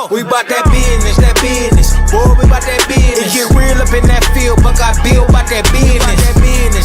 go. We bout that business, boy, we bout that business. It get real up in that field, but I build bout that business,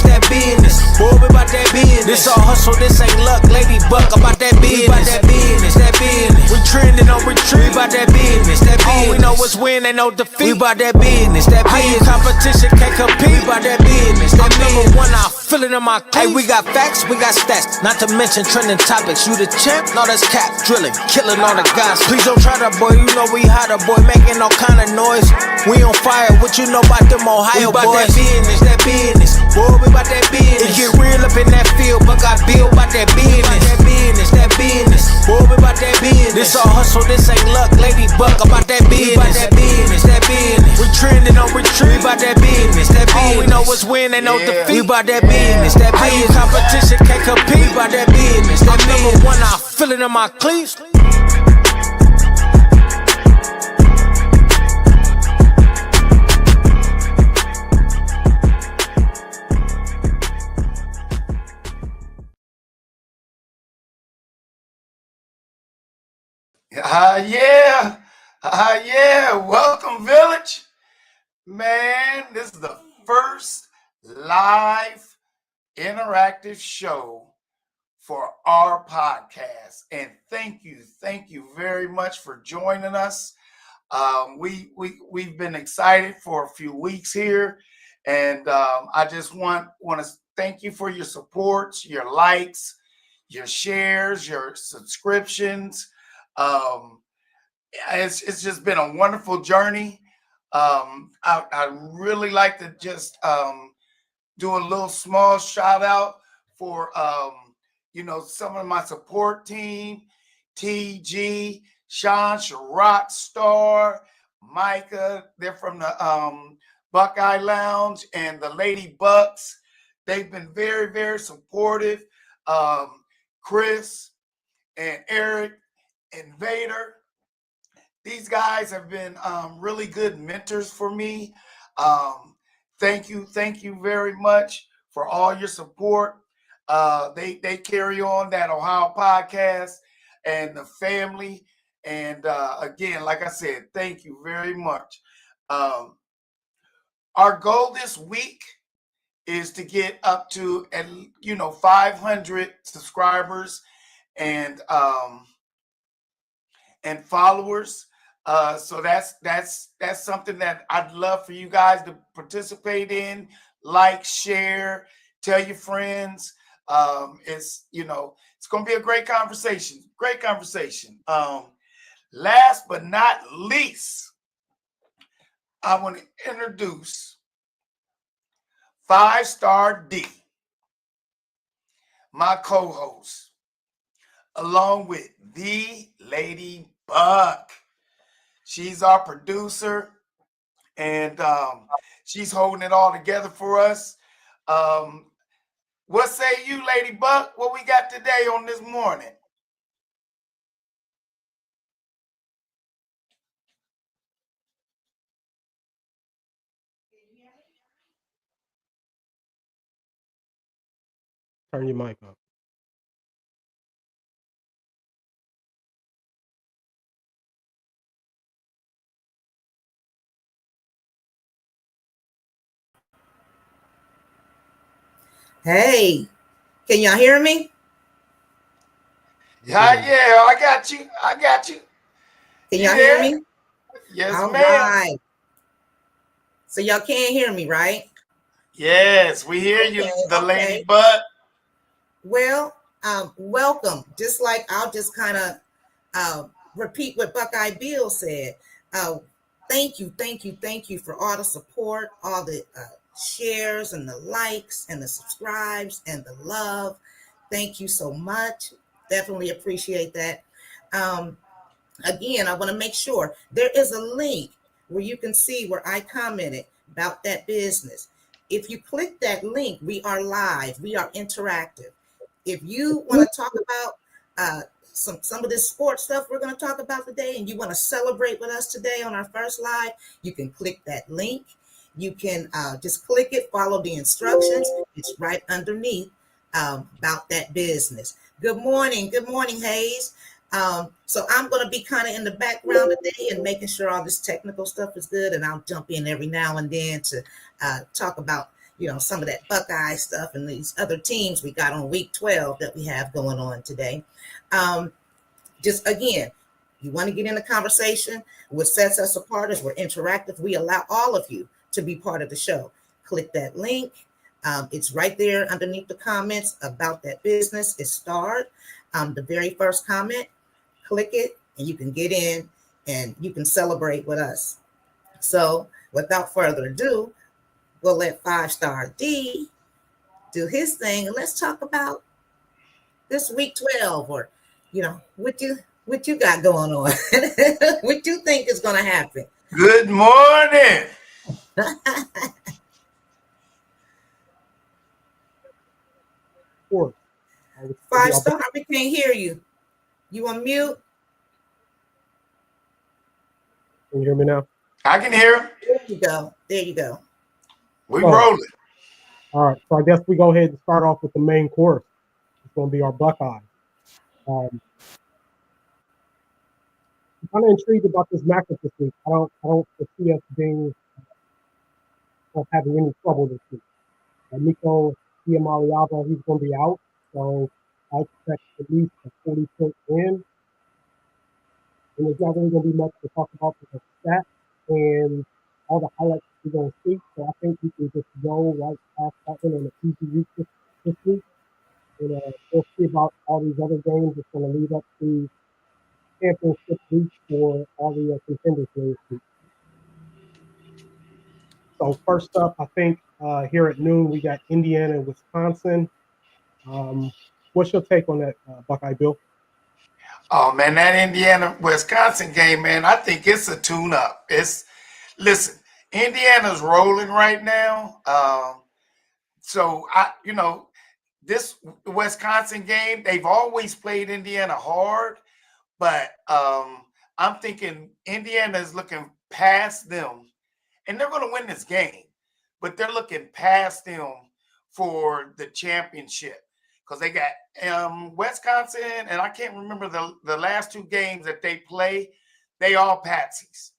that business, boy, we bout that business. This all hustle, this ain't luck, lady buck, about that business, that business. We trending on retreat, we bout that business, all we know is win, ain't no defeat. We bout that business, competition can't compete. We bout that business, I'm number one, I feel it in my cleats. Hey, we got facts, we got stats, not to mention trending topics. You the champ, no that's cap, drilling, killing all the guys. Please don't try that boy, you know we hotter boy, making all kind of noise. We on fire, what you know about them Ohio boys? We bout that business, boy, we bout that business. It get real up in that field, but I build bout that business, that business, boy, we bout that business. This all hustle, this ain't luck, lady buck, about that business, that business. We trending on retreat, we bout that business, all we know is win, ain't no defeat. We bout that business, competition can't compete. We bout that business, I'm number one, I feel it in my cleats. Yeah. Welcome, Village. Man, this is the first live interactive show for our podcast. And thank you very much for joining us. We've been excited for a few weeks here. And I just want to thank you for your support, your likes, your shares, your subscriptions. It's just been a wonderful journey. I really like to just do a little small shout out for some of my support team, TG, Sean, Rock Star, Micah. They're from the Buckeye Lounge, and the Lady Bucks. They've been very, very supportive. Chris and Eric and Vader. These guys have been really good mentors for me. Thank you very much for all your support. They carry on that Ohio podcast and the family. And again, like I said, thank you very much. Our goal this week is to get up to 500 subscribers and followers. So that's something that I'd love for you guys to participate in, like, share, tell your friends. It's going to be a great conversation. Last but not least, I want to introduce 5-Star D, my co-host, along with the Lady Buck. She's our producer, and she's holding it all together for us. What say you, Lady Buck? What we got today on this morning? Turn your mic up. Hey, can y'all hear me? Yeah, I got you. Can y'all hear me? Yes, all ma'am. Right. So y'all can't hear me, right? Yes, we hear you, the okay. Lady Buck. Well, welcome. Just like I'll just kind of repeat what Buckeye Bill said. Thank you for all the support, all the shares and the likes and the subscribes and the love. Thank you so much. Definitely appreciate that. Again, I want to make sure there is a link where you can see where I commented about that business. If you click that link, we are live, we are interactive. If you want to talk about some of this sports stuff we're going to talk about today, and you want to celebrate with us today on our first live, you can click that link. You can just click it, follow the instructions. It's right underneath About That Business. Good morning, Hayes. So I'm going to be kind of in the background today and making sure all this technical stuff is good. And I'll jump in every now and then to talk about, some of that Buckeye stuff and these other teams we got on week 12 that we have going on today. Just again, you want to get in a conversation. What sets us apart is we're interactive. We allow all of you to be part of the show. Click that link. It's right there underneath the comments about that business. It's starred. The very first comment, click it, and you can get in and you can celebrate with us. So without further ado, we'll let 5-Star D do his thing, and let's talk about this week 12, or what you got going on. What you think is going to happen. Good morning. 5-Star, we can't hear you. You on mute? Can you hear me now? I can hear. There you go. There you go. We rolling. All right. So I guess we go ahead and start off with the main course. It's going to be our Buckeye. I'm kind of intrigued about this matchup this week. I don't foresee us being having any trouble this week. Nico Iamaleava, he's going to be out, so I expect at least a 40-point win. And there's not really going to be much to talk about with the stats and all the highlights we're going to see. So I think we can just go right past that one on an easy week this week. And we'll see about all these other games. It's going to lead up to championship week for all the contenders this week. So first up, I think here at noon, we got Indiana and Wisconsin. What's your take on that, Buckeye Bill? Oh man, that Indiana-Wisconsin game, man, I think it's a tune-up. Listen, Indiana's rolling right now. So this Wisconsin game, they've always played Indiana hard, but I'm thinking Indiana is looking past them, and they're going to win this game, but they're looking past them for the championship. Because they got Wisconsin, and I can't remember the last two games that they play. They all patsies,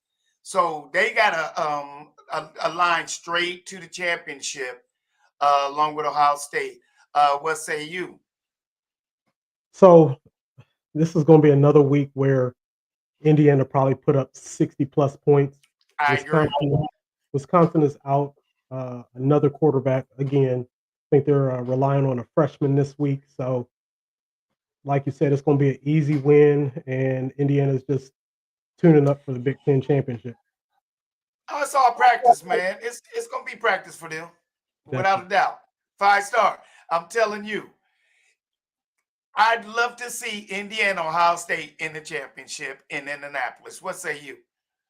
so they got a line straight to the championship, along with Ohio State. What say you? So this is going to be another week where Indiana probably put up 60+ points. I agree. Wisconsin is out. Another quarterback again. I think they're relying on a freshman this week. So, like you said, it's going to be an easy win, and Indiana's just tuning up for the Big Ten championship. Oh, it's all practice, man. It's going to be practice for them, without a doubt. 5-Star. I'm telling you, I'd love to see Indiana, Ohio State in the championship in Indianapolis. What say you?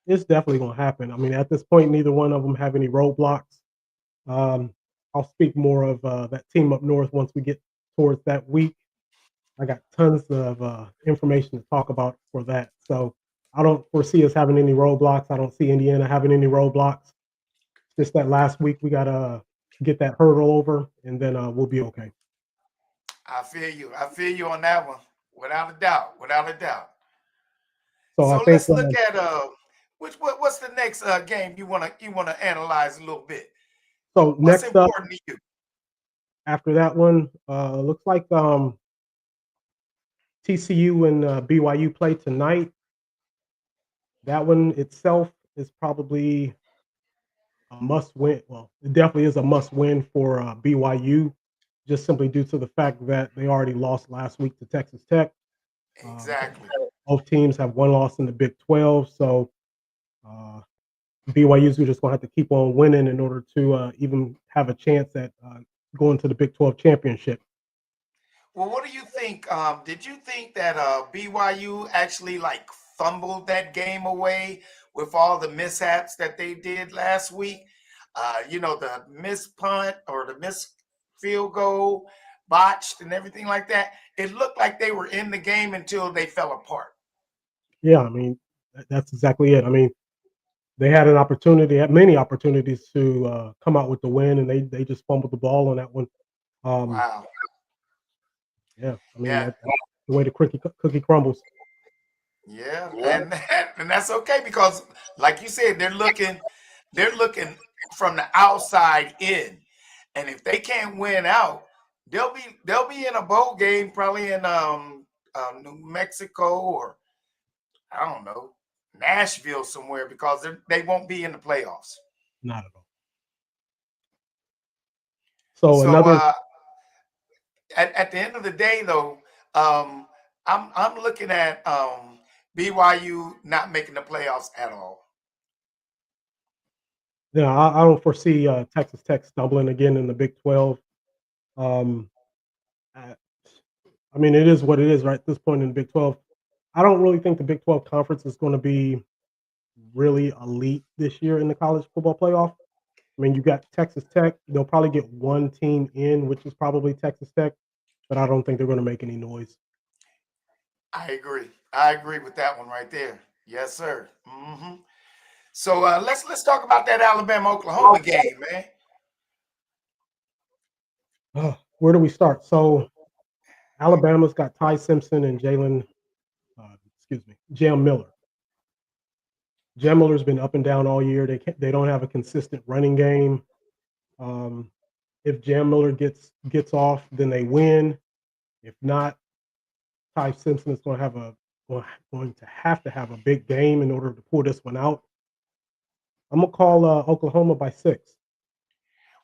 It's definitely going to happen. I mean, at this point, neither one of them have any roadblocks. I'll speak more of that team up north once we get towards that week. I got tons of information to talk about for that. So I don't foresee us having any roadblocks. I don't see Indiana having any roadblocks. Just that last week, we got to get that hurdle over, and then we'll be okay. I feel you. I feel you on that one, without a doubt. Without a doubt. So I think, let's look at what's the next game you wanna analyze a little bit. So What's next up, important to you? after that one, looks like TCU and BYU play tonight. That one itself is probably a must-win. Well, it definitely is a must-win for BYU, just simply due to the fact that they already lost last week to Texas Tech. Exactly. Both teams have one loss in the Big 12, so BYU's just going to have to keep on winning in order to even have a chance at going to the Big 12 championship. Well, what do you think? Did you think that BYU actually fumbled that game away with all the mishaps that they did last week? The missed punt or the missed field goal, botched and everything like that. It looked like they were in the game until they fell apart. Yeah, I mean, that's exactly it. I mean, they had many opportunities to come out with the win, and they just fumbled the ball on that one. Wow. Yeah, I mean, Yeah. that's the way the cookie crumbles. Yeah, and and that's okay because, like you said, they're looking from the outside in, and if they can't win out, they'll be in a bowl game probably in New Mexico or I don't know Nashville somewhere because they won't be in the playoffs. Not at all. So So another at the end of the day, though, um, I'm looking at BYU not making the playoffs at all. Yeah, I don't foresee Texas Tech stumbling again in the Big 12. Um, I, I mean, it is what it is right at this point in the Big 12. I don't really think the Big 12 conference is going to be really elite this year in the college football playoff. I mean, you got Texas Tech. They'll probably get one team in, which is probably Texas Tech, but I don't think they're going to make any noise. I agree. I agree with that one right there. Yes, sir. So let's talk about that Alabama Oklahoma game, man. Where do we start? So Alabama's got Ty Simpson and Jam Miller. Jam Miller's been up and down all year. They don't have a consistent running game. Um, if Jam Miller gets off, then they win. If not, Ty Simpson is going to have a big game in order to pull this one out. I'm gonna call Oklahoma by 6.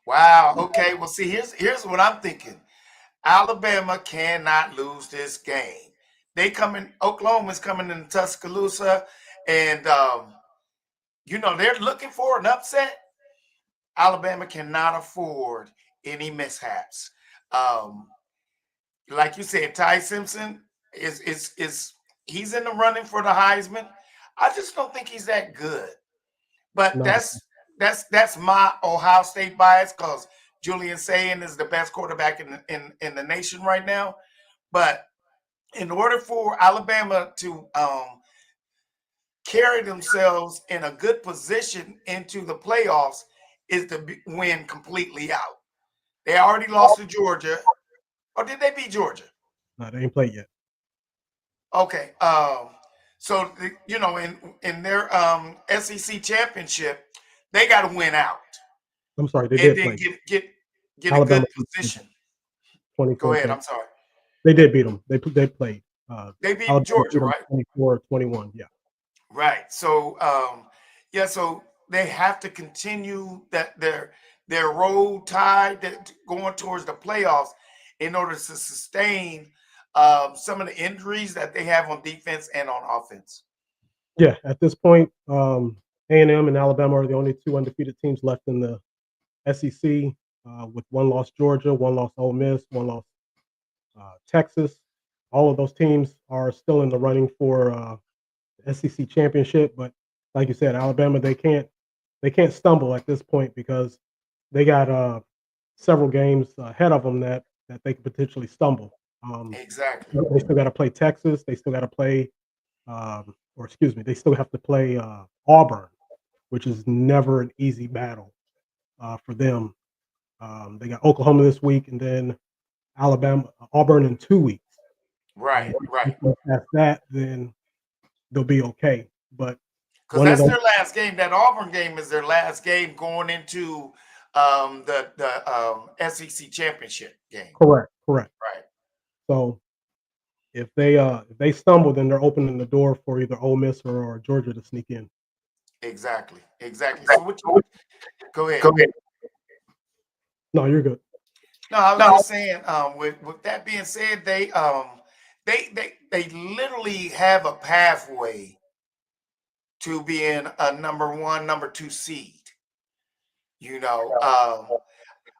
Wow. Okay. Well, see, here's what I'm thinking. Alabama cannot lose this game. Oklahoma's coming in Tuscaloosa, and they're looking for an upset. Alabama cannot afford any mishaps. Um, like you said, Ty Simpson is he's in the running for the Heisman. I just don't think he's that good. But Not that's my Ohio State bias because Julian Sayin is the best quarterback in the nation right now. But in order for Alabama to carry themselves in a good position into the playoffs, is to win completely out. They already lost to Georgia, or did they beat Georgia? No, they ain't played yet. Okay. So in their SEC championship, they got to win out I'm sorry, they and did then play. get a Alabama good position. Go 24 ahead. point. I'm sorry. They did beat them. They played. They beat Alabama beat Georgia, them right? 24-21. Yeah. Right. So yeah. So they have to continue their road tide that going towards the playoffs in order to sustain some of the injuries that they have on defense and on offense. Yeah. At this point, A&M and Alabama are the only 2 undefeated teams left in the SEC, with 1 loss Georgia, 1 loss Ole Miss, 1 loss Texas. All of those teams are still in the running for the SEC championship, but like you said, Alabama they can't stumble at this point because they got several games ahead of them that they could potentially stumble. Exactly. They still got to play Texas. They still got to play, or excuse me, they still have to play Auburn, which is never an easy battle for them. They got Oklahoma this week, and then Auburn in 2 weeks. Right. And if Right. they pass that, then they'll be okay. But Because one of that's those, their last game. That Auburn game is their last game going into the SEC championship game. correct. Right. So if they stumble, then they're opening the door for either Ole Miss or Georgia to sneak in. Exactly. Exactly. So go ahead. Go ahead. No, you're good. No, I was just saying. With that being said, they literally have a pathway to being a number 1, number 2 seed. You know,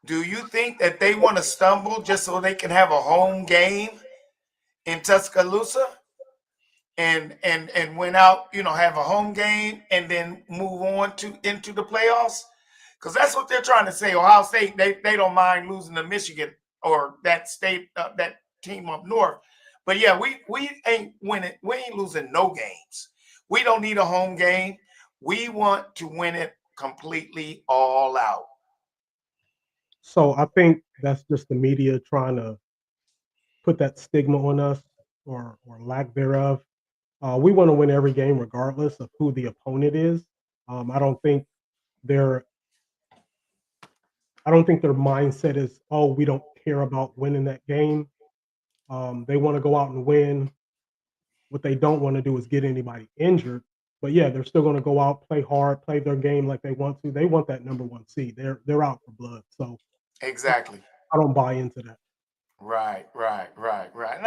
do you think that they want to stumble just so they can have a home game in Tuscaloosa and win out? Have a home game and then move on to into the playoffs? Because that's what they're trying to say. Ohio State, they don't mind losing to Michigan or that state, that team up north. But yeah, we ain't winning. We ain't losing no games. We don't need a home game. We want to win it completely all out. So I think that's just the media trying to put that stigma on us or lack thereof. We want to win every game regardless of who the opponent is. I don't think their mindset is, oh, we don't care about winning that game. They want to go out and win. What they don't want to do is get anybody injured. But yeah, they're still going to go out, play hard, play their game like they want to. They want that number 1 seed. They're out for blood. So Exactly. I don't buy into that. Right. And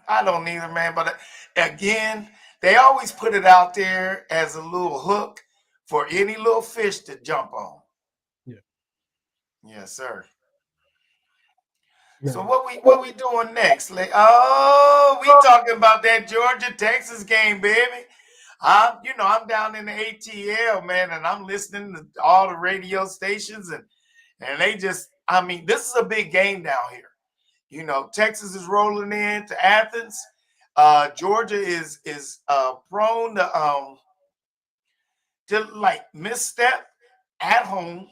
I don't either, man. But again, they always put it out there as a little hook for any little fish to jump on. Yeah. Yes, sir. Yeah. So what we doing next? Oh, we talking about that Georgia Texas game, baby. I'm down in the ATL, man, and I'm listening to all the radio stations, and they just, I mean, this is a big game down here. You know, Texas is rolling into Athens. Georgia is prone to like misstep at home.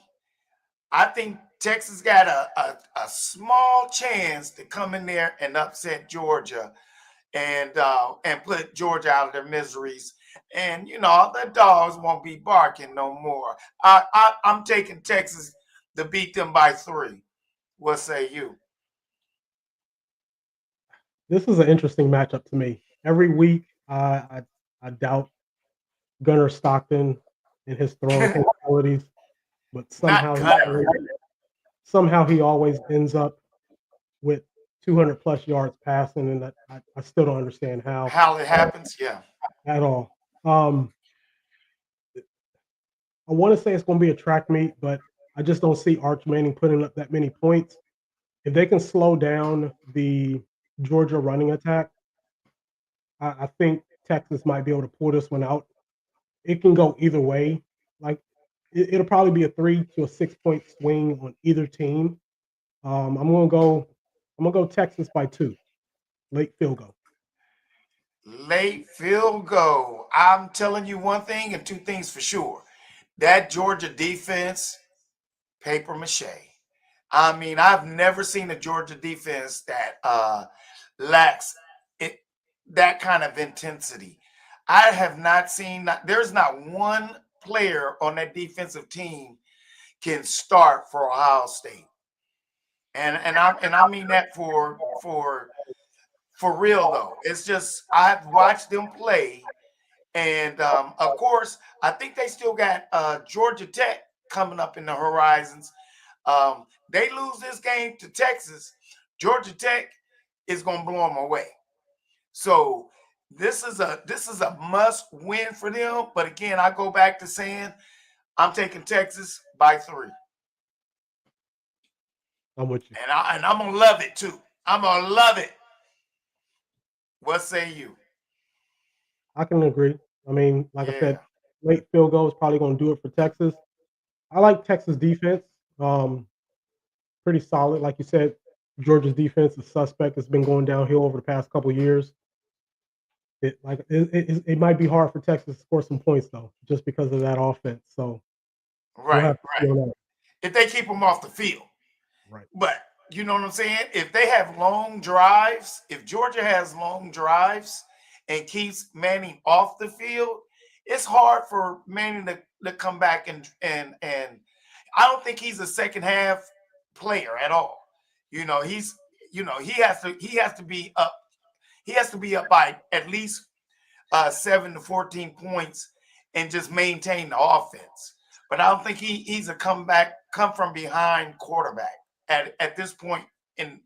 I think Texas got a small chance to come in there and upset Georgia and put Georgia out of their miseries. And the dogs won't be barking no more. I'm taking Texas to beat them by 3. What say you? This is an interesting matchup to me. Every week, I doubt Gunnar Stockton and his throwing capabilities, but Not somehow he always ends up with 200 plus yards passing, and I still don't understand how it happens. Yeah. At all. I want to say it's going to be a track meet, but I just don't see Arch Manning putting up that many points. If they can slow down the Georgia running attack, I think Texas might be able to pull this one out. It can go either way. Like it'll probably be a 3 to a 6 point swing on either team. I'm gonna go Texas by 2. Late field goal. Late field goal. I'm telling you one thing and 2 things for sure. That Georgia defense, paper mache. I mean, I've never seen a Georgia defense that lacks that kind of intensity. I have not seen. There's not one player on that defensive team can start for Ohio State, and I mean that for real though. It's just I've watched them play, and of course I think they still got Georgia Tech coming up in the horizons. They lose this game to Texas, Georgia Tech is going to blow them away. So this is a must win for them. But again, I go back to saying I'm taking Texas by 3. I'm with you, and I'm gonna love it too. I'm gonna love it. What say you? I can agree. I mean, like I said, late field goal is probably going to do it for Texas. I like Texas defense. Pretty solid. Like you said, Georgia's defense is suspect. It's been going downhill over the past couple of years. It might be hard for Texas to score some points though, just because of that offense. So right. If they keep them off the field, right. But you know what I'm saying? If they have long drives, if Georgia has long drives and keeps Manning off the field, it's hard for Manning to come back and I don't think he's a second half player at all. He has to be up. He has to be up by at least 7 to 14 points and just maintain the offense. But I don't think he's a come from behind quarterback at this point in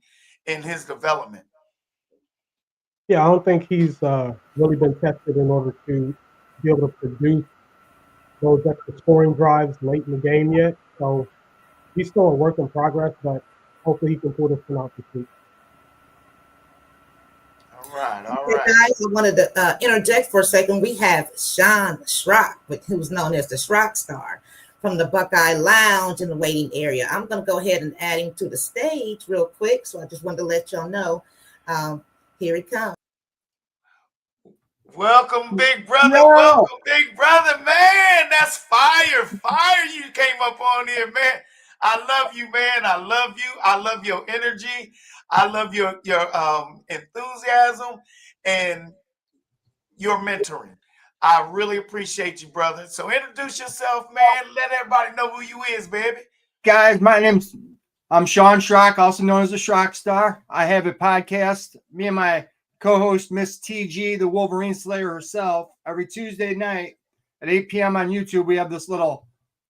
his development. Yeah, I don't think he's really been tested in order to be able to produce those extra scoring drives late in the game yet. So he's still a work in progress, but hopefully he can pull this one out this week. All right. Guys, I wanted to interject for a second. We have Sean Schrock, who's known as the Schrock Star, from the Buckeye Lounge in the waiting area. I'm going to go ahead and add him to the stage real quick. So I just wanted to let y'all know. Here he comes. Welcome, big brother. Yeah. Welcome, big brother, man. That's fire. You came up on here, man. I love you, man. I love you. I love your energy. I love your enthusiasm. And your mentoring. I really appreciate you, brother. So introduce yourself, man. Let everybody know who you is, baby. Guys, I'm Sean Schrock, also known as the Schrock Star. I have a podcast. Me and my co-host, Miss TG, the Wolverine Slayer herself, every Tuesday night at 8 p.m. on YouTube, we have this little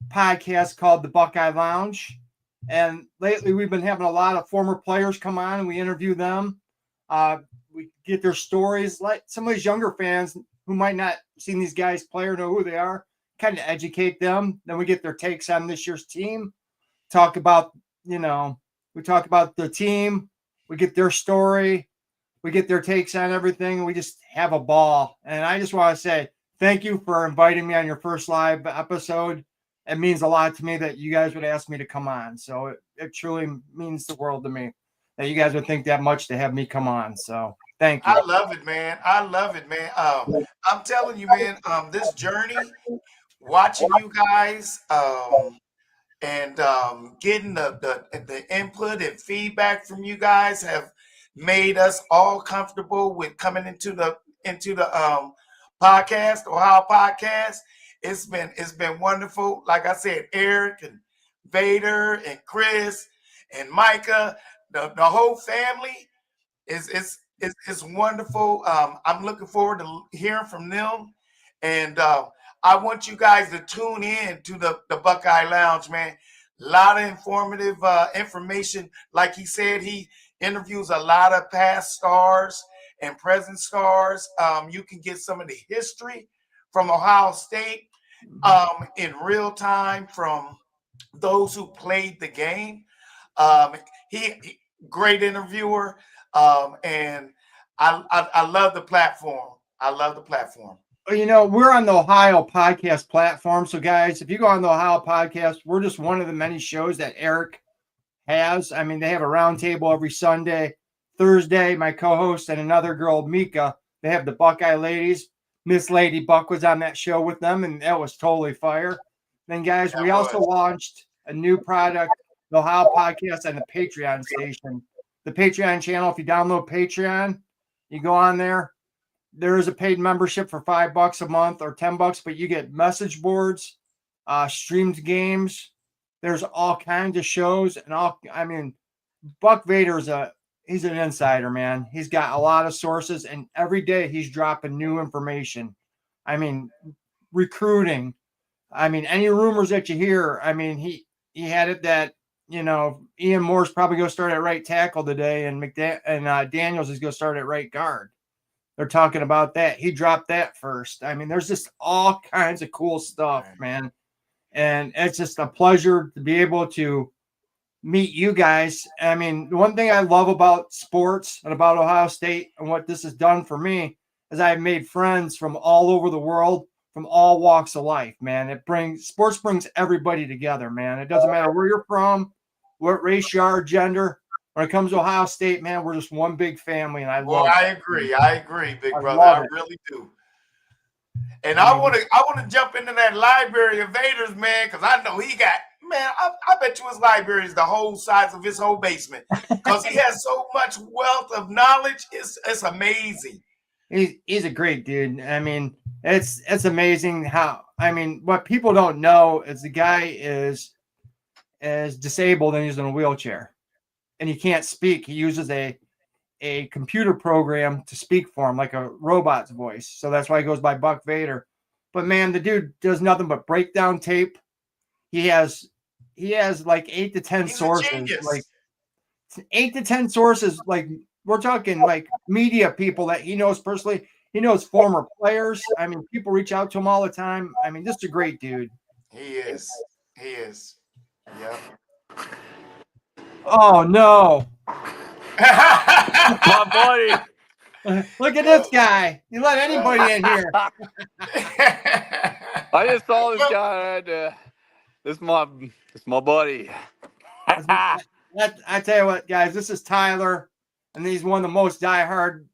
podcast called the Buckeye Lounge. And lately, we've been having a lot of former players come on, and we interview them. We get their stories. Like some of these younger fans who might not seen these guys play or know who they are, kind of educate them. Then we get their takes on this year's team. Talk about, we talk about the team. We get their story. We get their takes on everything. And we just have a ball. And I just want to say thank you for inviting me on your first live episode. It means a lot to me that you guys would ask me to come on. So it truly means the world to me that you guys would think that much to have me come on. So thank you. I love it, man. I love it, man. I'm telling you, man, this journey, watching you guys, and getting the input and feedback from you guys have made us all comfortable with coming into the podcast, Ohio Podcast. It's been wonderful. Like I said, Eric and Vader and Chris and Micah, the whole family is wonderful. I'm looking forward to hearing from them, and I want you guys to tune in to the Buckeye Lounge, man. A lot of informative information. Like he said, he interviews a lot of past stars and present stars. You can get some of the history from Ohio State in real time from those who played the game. He great interviewer, and I love the platform. I love the platform. We're on the Ohio Podcast platform. So, guys, if you go on the Ohio Podcast, we're just one of the many shows that Eric has. I mean, they have a roundtable every Sunday. Thursday, my co-host and another girl, Mika, they have the Buckeye Ladies. Miss Lady Buck was on that show with them, and that was totally fire. Then, guys, we also launched a new product, the Ohio Podcast, on the Patreon station. The Patreon channel, if you download Patreon, you go on there. There is a paid membership for $5 a month or $10, but you get message boards, streamed games. There's all kinds of shows and Buck Vader's he's an insider, man. He's got a lot of sources, and every day he's dropping new information. I mean, recruiting. I mean, any rumors that you hear. I mean, he had it that Ian Moore's probably going to start at right tackle today, and Daniels is going to start at right guard. They're talking about that. He dropped that first. I mean, there's just all kinds of cool stuff, man. And it's just a pleasure to be able to meet you guys. I mean, the one thing I love about sports and about Ohio State and what this has done for me is I've made friends from all over the world, from all walks of life, man. Sports brings everybody together, man. It doesn't matter where you're from, what race you are, gender. When it comes to Ohio State, man, we're just one big family, and I love it. I agree, big brother. I really do. And I want to jump into that library of Vader's, man, because I know he got, man, I bet you his library is the whole size of his whole basement because he has so much wealth of knowledge. It's amazing. He's a great dude. I mean, it's amazing what people don't know is the guy is disabled and he's in a wheelchair. And he can't speak. He uses a computer program to speak for him, like a robot's voice. So that's why he goes by Buck Vader. But man, the dude does nothing but break down tape. He has like 8 to 10 sources. Like 8 to 10 sources. Like we're talking like media people that he knows personally. He knows former players. I mean, people reach out to him all the time. I mean, just a great dude. He is. Yep. Oh no. My buddy. Look at this guy. You let anybody in here. I just saw this guy. This is my buddy. I tell you what, guys, this is Tyler, and he's one of the most diehard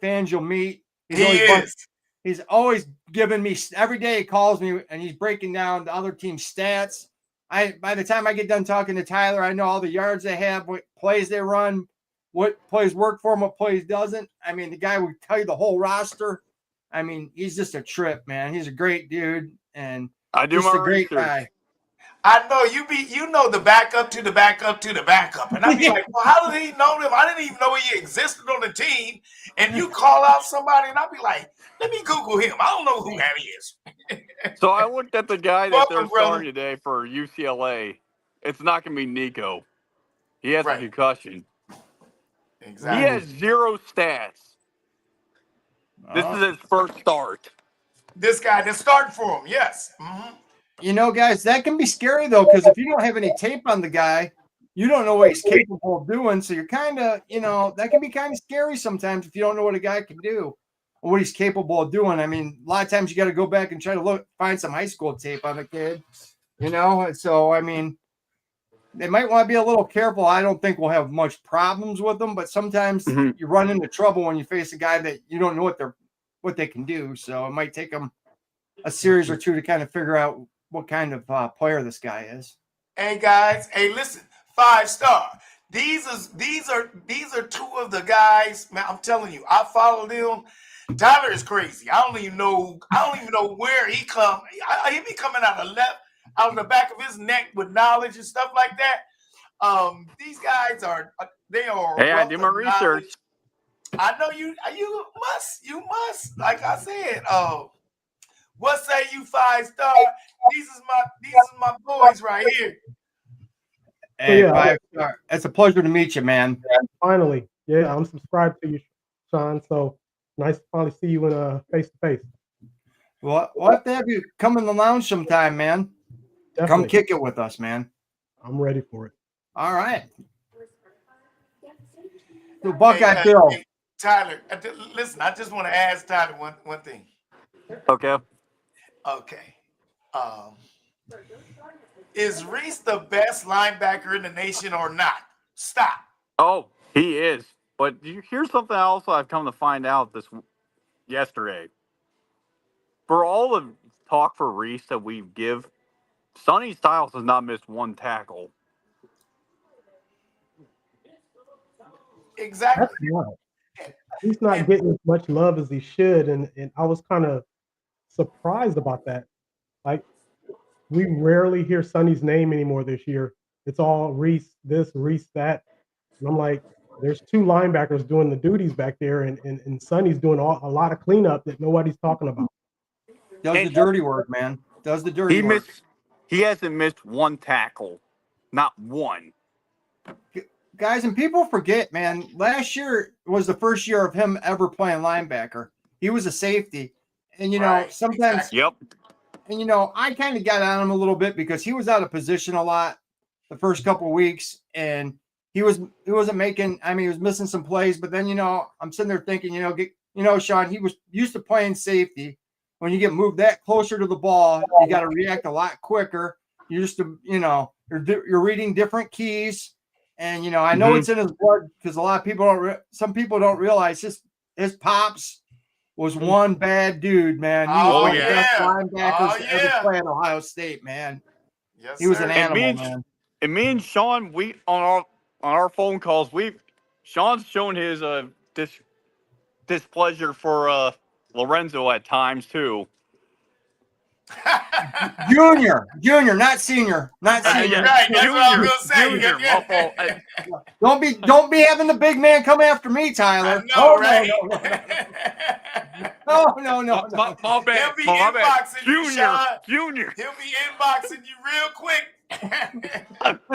fans you'll meet. He's always giving me every day. He calls me and he's breaking down the other team's stats. By the time I get done talking to Tyler, I know all the yards they have, what plays they run, what plays work for him, what plays doesn't. I mean, the guy would tell you the whole roster. I mean, he's just a trip, man. He's a great dude and I do just my a great research. guy. I know you know the backup to the backup to the backup. And I'd be like, well, how did he know them? I didn't even know he existed on the team. And you call out somebody and I'd be like, let me Google him. I don't know who that is. So I looked at the guy that Welcome, they're brother. starting today for UCLA. It's not going to be Nico. He has a Right. concussion. Exactly. He has 0 stats. This is his first start. This guy that's starting for him, yes. Mm-hmm. You know, guys, that can be scary though, because if you don't have any tape on the guy, you don't know what he's capable of doing. So you're kind of, you know, that can be kind of scary sometimes if you don't know what a guy can do or what he's capable of doing. I mean, a lot of times you got to go back and try to find some high school tape on the kid, you know. So I mean, they might want to be a little careful. I don't think we'll have much problems with them, but sometimes you run into trouble when you face a guy that you don't know what they can do. So it might take them a series or two to kind of figure out what kind of player this guy is. Hey guys, hey, listen, 5-star. These are 2 of the guys, man. I'm telling you, I follow them. Tyler is crazy. I don't even know where he come. He be coming out of the back of his neck with knowledge and stuff like that. These guys are Hey, I do my research. I know you must. Like I said, what say you, 5-star? These is my boys right here. Hey, yeah. 5-star. It's a pleasure to meet you, man. Finally, yeah, I'm subscribed to you, Sean. So nice to finally see you in face to face. Well, we'll have to have you come in the lounge sometime, man. Definitely. Come kick it with us, man. I'm ready for it. All right. So, Buckeye Bill. Hey, Tyler, listen, I just want to ask Tyler one thing. Okay. Okay. Is Reese the best linebacker in the nation or not? Stop. Oh, he is. But here's something else I've come to find out yesterday. For all the talk for Reese that we give, Sonny Styles has not missed 1 tackle. Exactly. That's wild. He's not getting as much love as he should, and I was kind of surprised about that. Like, we rarely hear Sonny's name anymore this year. It's all Reese this, Reese that. And I'm like, there's 2 linebackers doing the duties back there, and Sonny's doing a lot of cleanup that nobody's talking about. Does the dirty work, man. Does the dirty work. He hasn't missed 1 tackle. Not 1. Guys, and people forget, man, last year was the first year of him ever playing linebacker. He was a safety. And, you know, sometimes exactly. Yep. And, you know, I kind of got on him a little bit because he was out of position a lot the first couple of weeks, and he wasn't making. I mean, he was missing some plays. But then, you know, I'm sitting there thinking, Sean, he was used to playing safety. When you get moved that closer to the ball, you got to react a lot quicker. You're just, you're reading different keys, and I know it's in his blood because a lot of people some people don't realize his pops was one bad dude, man. He was one of the best linebackers to ever play at Ohio State, man. Yes, he was sir. an animal, man. And me and Sean, we on our phone calls, Sean's shown his displeasure for Lorenzo at times too. Junior, not senior, not senior. Right, that's what I was gonna say. Junior, Yeah. Don't be having the big man come after me, Tyler. Right? No. My bad. He'll be My bad. inboxing you, Sean. Junior. He'll be inboxing you real quick.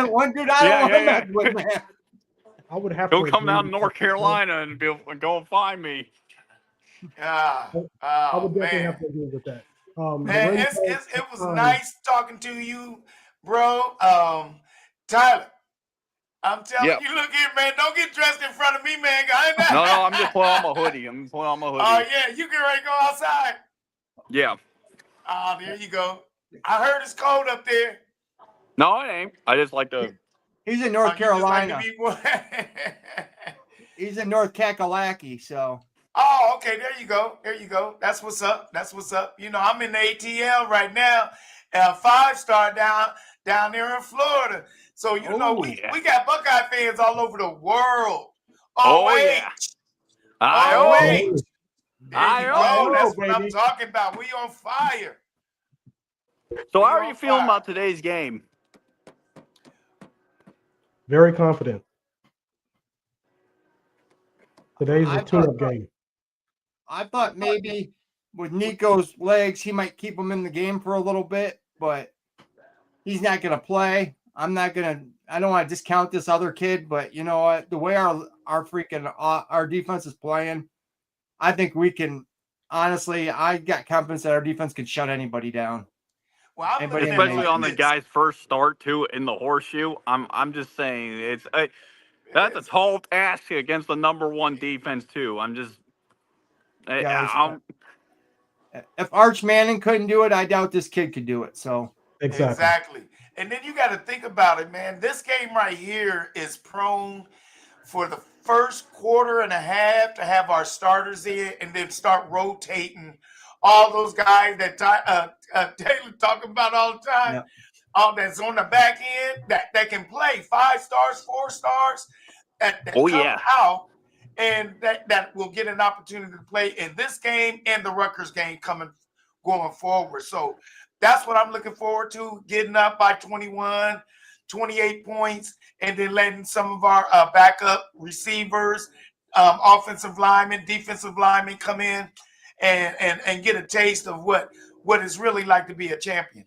One dude I don't want to mess with, man. I would have He'll to come agree down to with North that. Carolina and go and find me. I would definitely man. have to agree with that. Man, it was nice talking to you, bro. Tyler, I'm telling you, look here, man. Don't get dressed in front of me, man. No, I'm just putting on my hoodie. Oh, yeah, you get ready to go outside. Yeah. Oh, there you go. I heard it's cold up there. No, it ain't. I just like to. He's in North Carolina. Like He's in North Kakalaki, so. Oh, okay. There you go. That's what's up. I'm in the ATL right now. 5-star down there in Florida. So, we got Buckeye fans all over the world. Oh, yeah. Oh, wait. There I you know, go. That's what I'm baby. talking about. We on fire. So how We are you on feeling fire. about today's game? Very confident. Today's I a tune-up game. I thought maybe with Nico's legs, he might keep him in the game for a little bit, but he's not going to play. I don't want to discount this other kid, but you know what? The way our defense is playing, I think we can, honestly, I got confidence that our defense can shut anybody down. Well, I'm Anybody looking in at the Especially it nation. on the like this. guy's first start too in the horseshoe. I'm just saying It that's a is. tall task against the #1 defense too. Guys, I'm if Arch Manning couldn't do it, I doubt this kid could do it. So Exactly. And then you got to think about it, man. This game right here is prone for the first quarter and a half to have our starters in and then start rotating all those guys that Taylor talking about all the time. yeah. All that's on the back end that can play 5 stars, 4 stars that Oh, come yeah. out and that will get an opportunity to play in this game and the Rutgers game going forward. So that's what I'm looking forward to, getting up by 21, 28 points, and then letting some of our backup receivers, offensive linemen, defensive linemen come in and get a taste of what it's really like to be a champion.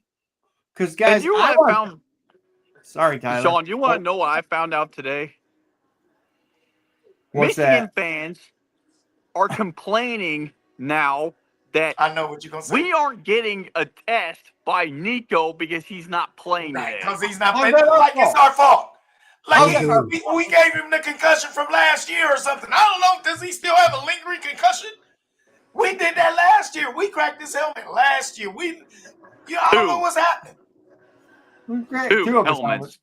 Because guys, and you know what I found, sorry, Tyler. Sean, you want to know what I found out today? What's Michigan that? fans are complaining now that I know what you're gonna say. we aren't getting a test by Nico because he's not playing Right, today. because he's not How's playing. that our Like it's fault? our fault. How's Like that our we gave him the concussion from last year or something. I don't know. Does he still have a lingering concussion? We did that last year. We cracked his helmet last year. I don't know what's happening. Great. Two Two of us helmets.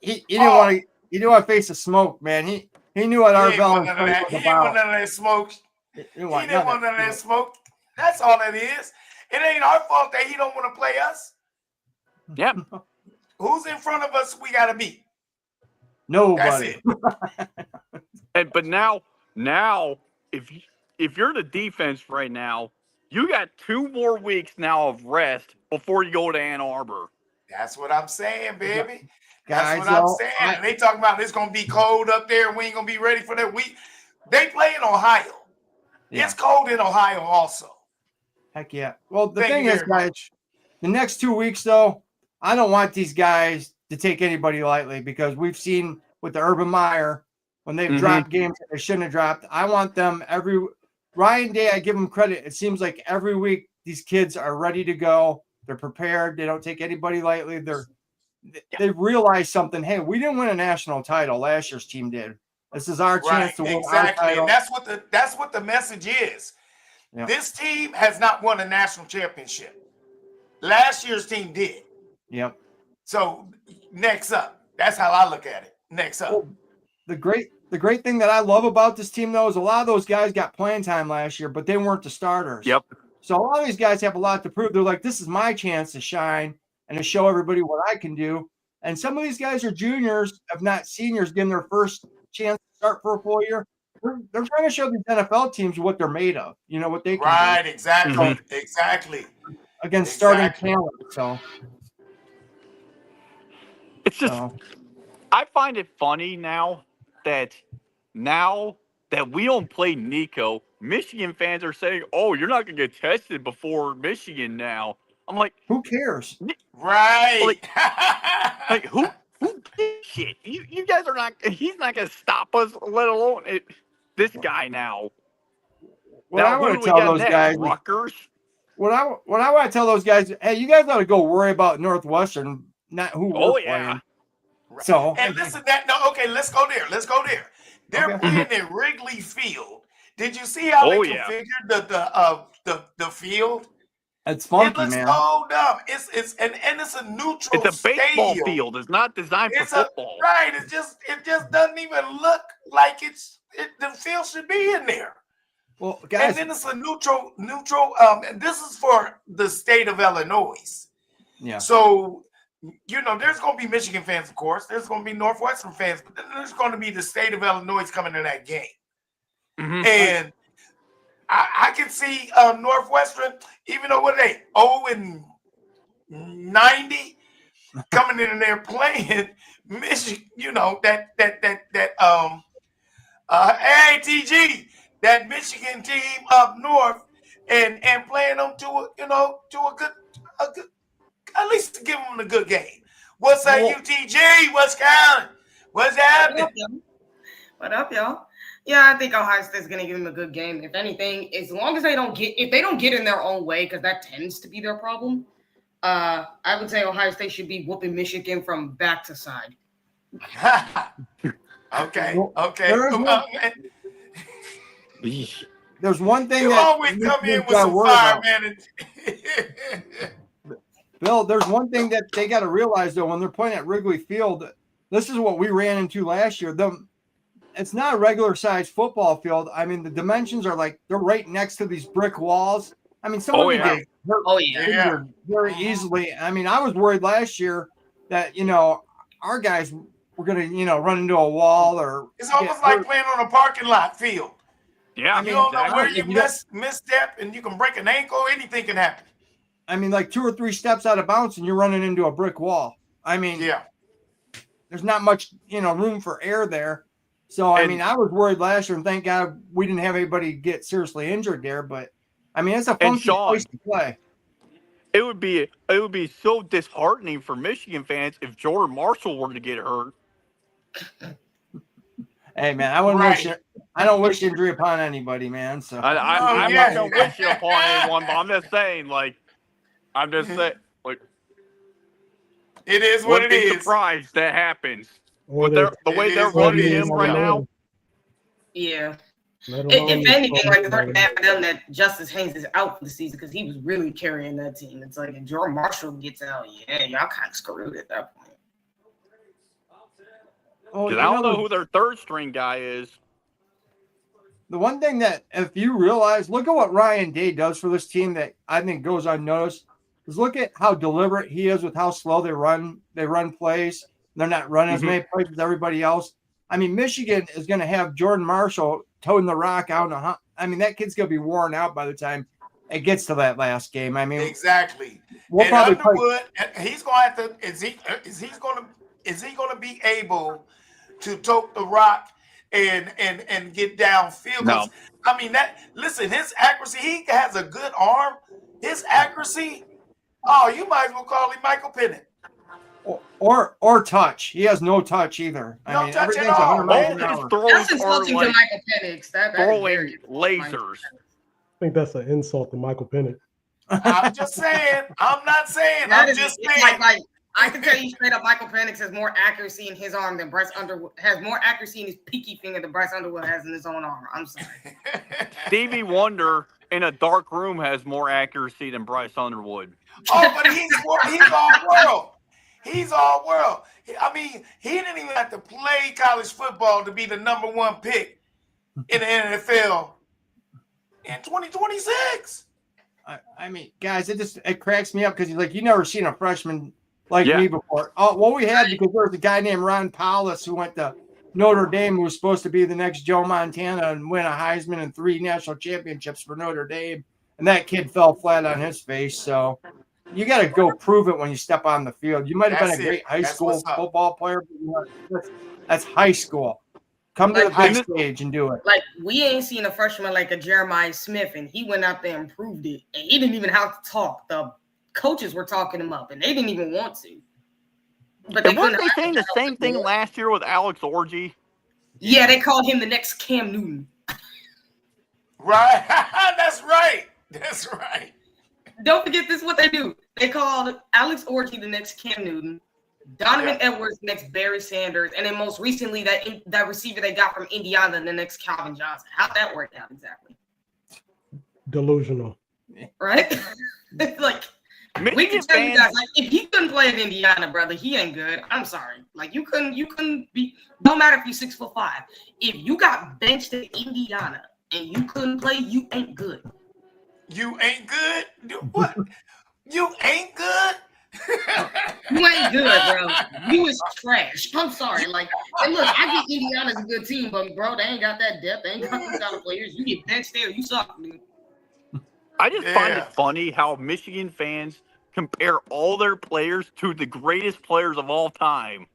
He didn't want to. He didn't want to face the smoke, man. He knew what He our didn't want villain none of that. was He didn't want about. none of that smoke. He He didn't want none of that smoke. smoke. That's all it is. It ain't our fault that he don't want to play us. Yep. Who's in front of us? We gotta beat. Nobody. That's it. But now if you're the defense right now, you got 2 more weeks now of rest before you go to Ann Arbor. That's what I'm saying, baby. Guys, That's what I'm saying. And they talking about it's gonna be cold up there and we ain't gonna be ready for that. They play in Ohio. Yeah. It's cold in Ohio also. Heck yeah. Well, the Thank thing you is, very guys, much. the next 2 weeks, though, I don't want these guys to take anybody lightly because we've seen with the Urban Meyer when they've dropped games that they shouldn't have dropped. I want them Ryan Day, I give him credit. It seems like every week these kids are ready to go. They're prepared. They don't take anybody lightly. They realize something. Hey, we didn't win a national title. Last year's team did. This is our chance to win our title. And that's what the message is. Yeah. This team has not won a national championship. Last year's team did. Yep. So next up, that's how I look at it. Next up. Well, the great thing that I love about this team, though, is a lot of those guys got playing time last year, but they weren't the starters. Yep. So a lot of these guys have a lot to prove. They're like, this is my chance to shine and to show everybody what I can do. And some of these guys are juniors, if not seniors, getting their first chance to start for a full year. They're trying to show these NFL teams what they're made of, what they can do. Right, exactly. Against starting talent. So It's just I find it funny now that we don't play Nico, Michigan fans are saying, "Oh, you're not going to get tested before Michigan now." I'm like, who cares? Right. Like who gives a shit? You guys are not. He's not going to stop us. Let alone this guy now. What I want to tell those guys, Rutgers. What I want to tell those guys, hey, you guys ought to go worry about Northwestern, not who we're playing. So and listen, let's go there. They're playing in Wrigley Field. Did you see how they configured the field? It's funky, it looks man. so dumb. It's a neutral. It's a baseball field. It's not designed for football. Right. It just doesn't even look like the field should be in there. Well, guys, and then it's a neutral. And this is for the state of Illinois. Yeah. So, there's going to be Michigan fans, of course. There's going to be Northwestern fans, but then there's going to be the state of Illinois coming to that game. And I can see Northwestern, even though what they 0-90, coming in there playing Michigan. You know that hey TG, that Michigan team up north, and playing them to a good at least to give them a good game. What's that, UTG? What's going? What's happening? What up, y'all? Yeah, I think Ohio State's gonna give them a good game. If anything, as long as they don't get in their own way, because that tends to be their problem. I would say Ohio State should be whooping Michigan from back to side. Okay. There's one thing You that always come in with some fire, man. Bill, there's one thing that they got to realize, though, when they're playing at Wrigley Field. This is what we ran into last year. It's not a regular size football field. I mean, the dimensions are like they're right next to these brick walls. I mean, someone could get hurt injured very easily. I mean, I was worried last year that our guys were going to run into a wall or. It's almost like playing on a parking lot field. Yeah, I mean, you don't know where you misstep and you can break an ankle. Anything can happen. I mean, like 2 or 3 steps out of bounds and you're running into a brick wall. I mean, there's not much, room for air there. So, I mean, I was worried last year, and thank God we didn't have anybody get seriously injured there. But, I mean, it's a funky place to play. It would be so disheartening for Michigan fans if Jordan Marshall were to get hurt. Hey, man, I don't wish injury upon anybody, man. So I'm not going to wish it upon anyone, but I'm just saying, like, it is what it is. Surprised that happens. But the way they're running him right now. Yeah. If anything, like it's hard to have them that Justice Haynes is out for the season because he was really carrying that team. It's like if Jordan Marshall gets out, y'all kind of screwed at that point. Because I don't know who their third string guy is. The one thing that, if you realize, look at what Ryan Day does for this team that I think goes unnoticed. Is look at how deliberate he is with how slow they run. They run plays. They're not running as many plays as everybody else. I mean, Michigan is going to have Jordan Marshall toting the rock out. I mean, that kid's going to be worn out by the time it gets to that last game. I mean, exactly. We'll and probably Underwood, he's going to have to. Is he going to be able to tote the rock and get downfield? No. I mean, listen, his accuracy. He has a good arm. His accuracy. Oh, you might as well call him Michael Penix. Or touch. He has no touch either. I mean, everything's 100 miles an hour. That's insulting to Michael Penix. Throwing lasers. I think that's an insult to Michael Penix. I'm just saying. I'm not saying. I'm just saying. Like, I can tell you straight up, Michael Penix has more accuracy in his arm than Bryce Underwood has more accuracy in his pinky finger than Bryce Underwood has in his own arm. I'm sorry. Stevie Wonder in a dark room has more accuracy than Bryce Underwood. Oh, but he's all world. He's all world. I mean, he didn't even have to play college football to be the #1 pick in the NFL in 2026. I mean, guys, it cracks me up because he's like, you never seen a freshman like me before. Oh, well, we had because there was a guy named Ron Powlus who went to Notre Dame who was supposed to be the next Joe Montana and win a Heisman and 3 national championships for Notre Dame. And that kid fell flat on his face. So you got to go prove it when you step on the field. You might have been a great high school football player, but that's high school. Come to the big stage and do it. Like, we ain't seen a freshman like a Jeremiah Smith, and he went out there and proved it. And he didn't even have to talk. The coaches were talking him up, and they didn't even want to. But weren't they saying the same thing last year with Alex Orji? Yeah, they called him the next Cam Newton. Right. That's right. That's right. Don't forget this is what they do. They called Alex Orji the next Cam Newton, Donovan Edwards the next Barry Sanders, and then most recently that receiver they got from Indiana the next Calvin Johnson. How'd that work out exactly? Delusional. Right? Like, we can tell you guys, like, if he couldn't play at Indiana, brother, he ain't good. I'm sorry. Like, you couldn't be, no matter if you're 6'5". If you got benched at Indiana and you couldn't play, you ain't good. You ain't good? What? You ain't good? You ain't good, bro. You is trash. I'm sorry. Like, and look, I get Indiana's a good team, but bro, they ain't got that depth. They ain't got them kind of players. You get benched there, you suck, dude. I just find it funny how Michigan fans compare all their players to the greatest players of all time.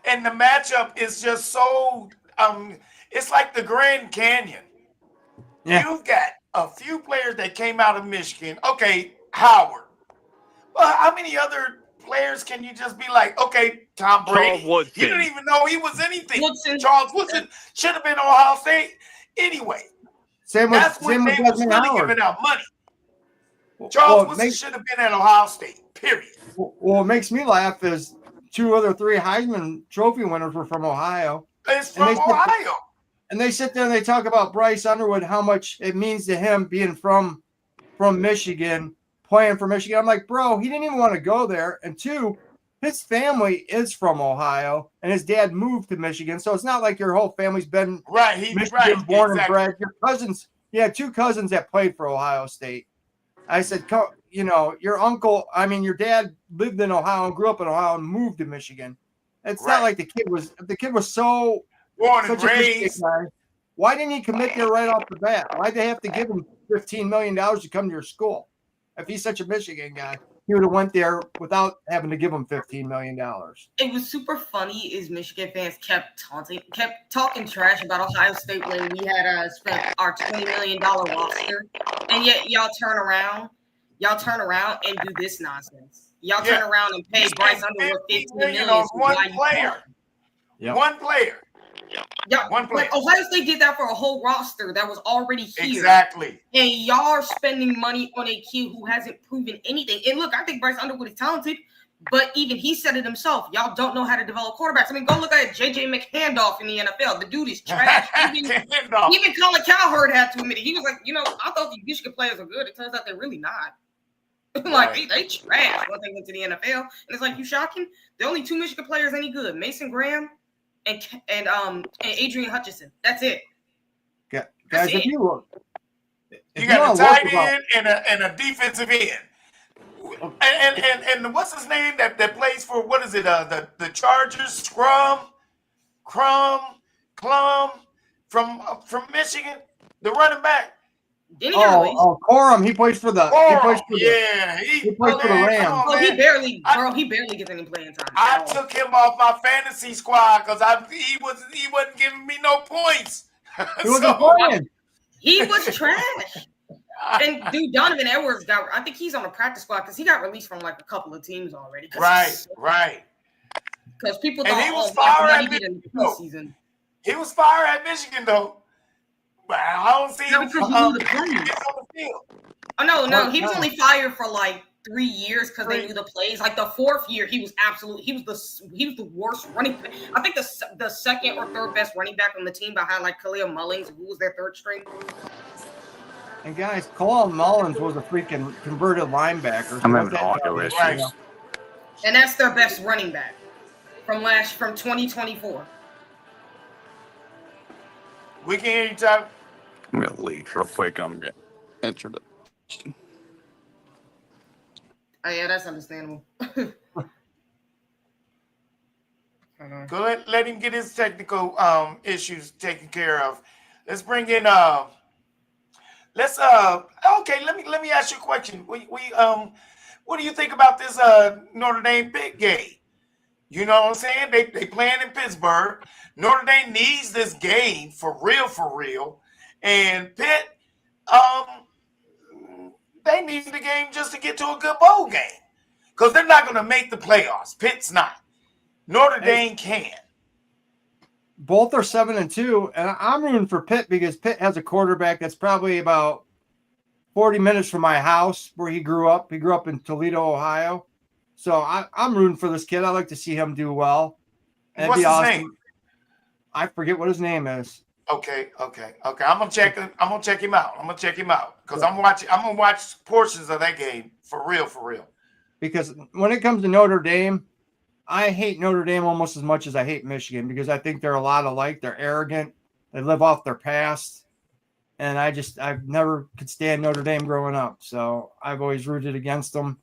And the matchup is just so it's like the Grand Canyon. Yeah. You've got a few players that came out of Michigan. Okay, Howard. Well, how many other players can you just be like, okay, Tom Brady? You didn't even know he was anything. Charles Woodson should have been Ohio State anyway. That's when they was really giving out money. Charles Woodson should have been at Ohio State, period. Well, what makes me laugh is 2 other 3 Heisman Trophy winners were from Ohio. It's from Ohio. And they sit there and they talk about Bryce Underwood, how much it means to him being from Michigan, playing for Michigan. I'm like, bro, he didn't even want to go there. And 2, his family is from Ohio, and his dad moved to Michigan. So it's not like your whole family's been Michigan born and bred. Your cousins, you had 2 cousins that played for Ohio State. I said, you know, your dad lived in Ohio and grew up in Ohio and moved to Michigan. It's not like the kid was so born and raised. Why didn't he commit there right off the bat? Why'd they have to give him $15 million to come to your school? If he's such a Michigan guy, he would have went there without having to give him $15 million. It was super funny is Michigan fans kept talking trash about Ohio State when we had spent our $20 million roster. And yet y'all turn around and do this nonsense. Y'all turn around and pay Bryce Underwood $15 million on one player. One player. Yeah, one player. Like Ohio State did that for a whole roster that was already here. Exactly. And y'all are spending money on a kid who hasn't proven anything. And look, I think Bryce Underwood is talented, but even he said it himself. Y'all don't know how to develop quarterbacks. I mean, go look at J.J. McHandoff in the NFL. The dude is trash. Even Colin Cowherd had to admit it. He was like, I thought the Michigan players are good. It turns out they're really not. Like, they trash once they went to the NFL. And it's like, you shocking? The only 2 Michigan players any good, Mason Graham and Adrian Hutchinson. That's it. Guys, if you got a tight end and a defensive end. And what's his name that plays for, what is it? The Chargers, Clum from Michigan, the running back. Corum. He plays for the. He plays for the Rams. He barely gets any playing time. I took him off my fantasy squad because he wasn't giving me no points. He wasn't playing. He was trash. And dude, Donovan Edwards I think he's on the practice squad because he got released from like a couple of teams already. Right. Because people thought he was fire at Michigan. He was fire at Michigan though. But I don't see him on the field. Oh no, he was only fired for like 3 years because they knew the plays. Like the 4th year, he was the worst running back. I think the second or third best running back on the team behind like Khalil Mullins, who was their 3rd string. And guys, Khalil Mullins was a freaking converted linebacker. I'm having audio issues. And that's their best running back from 2024. We can hear you, Tyler. I'm gonna leave real quick. I'm gonna enter the. Oh yeah, that's understandable. Go let him get his technical issues taken care of. Let's bring in okay, let me ask you a question. What do you think about this Notre Dame Pitt game? You know what I'm saying? They playing in Pittsburgh. Notre Dame needs this game for real. And Pitt, they need the game just to get to a good bowl game. Because they're not going to make the playoffs. Pitt's not. Notre Dame can. Both are 7-2, and I'm rooting for Pitt because Pitt has a quarterback that's probably about 40 minutes from my house where he grew up. He grew up in Toledo, Ohio. So I'm rooting for this kid. I like to see him do well. What's his name? I forget what his name is. Okay. I'm gonna check him out because I'm gonna watch portions of that game for real. Because when it comes to Notre Dame, I hate Notre Dame almost as much as I hate Michigan because I think they're a lot alike. They're arrogant. They live off their past. And I've never could stand Notre Dame growing up. So I've always rooted against them.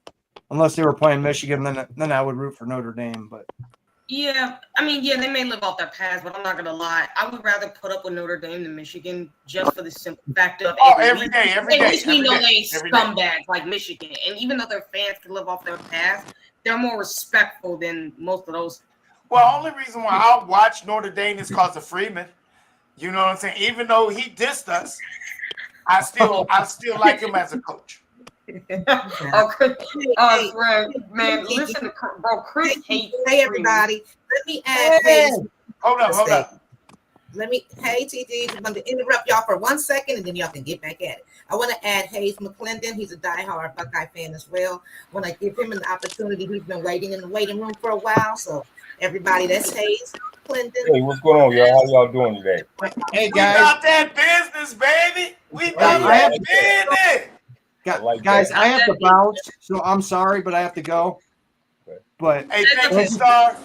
Unless they were playing Michigan, then I would root for Notre Dame. But yeah, I mean, yeah, they may live off their past, but I'm not gonna lie. I would rather put up with Notre Dame than Michigan just for the simple fact of every day. At least we know they scumbags like Michigan, and even though their fans can live off their past, they're more respectful than most of those. Well, only reason why I watch Notre Dame is because of Freeman. You know what I'm saying? Even though he dissed us, I still like him as a coach. Man, listen to bro. Chris hates. Hey, everybody. Let me add. Hold up. Hey, TG, I'm going to interrupt y'all for 1 second, and then y'all can get back at it. I want to add Hayes McClendon. He's a diehard Buckeye fan as well. I want to give him an opportunity. He's been waiting in the waiting room for a while. So, everybody, that's Hayes McClendon. Hey, what's going on, y'all? How y'all doing today? Hey, We got that business, baby. We got that business. Guys, I have to bounce, so I'm sorry, but I have to go. But hey, thank you, Star.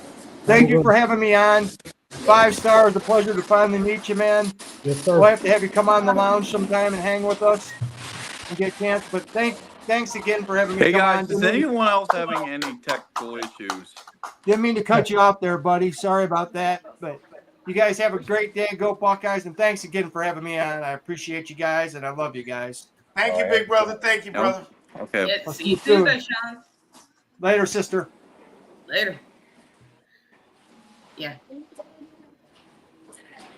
Thank you for having me on. 5 stars. A pleasure to finally meet you, man. Yes, sir. We'll have to have you come on the lounge sometime and hang with us and get a chance. But thanks again for having me. Hey come guys, on. is anyone else having any technical issues? Didn't mean to cut you off there, buddy. Sorry about that. But you guys have a great day. Go Buckeyes, and thanks again for having me on. I appreciate you guys, and I love you guys. Thank you, big brother. Thank you, brother. Okay. Yeah, see you Tuesday, Sean. Later, sister. Later. Yeah.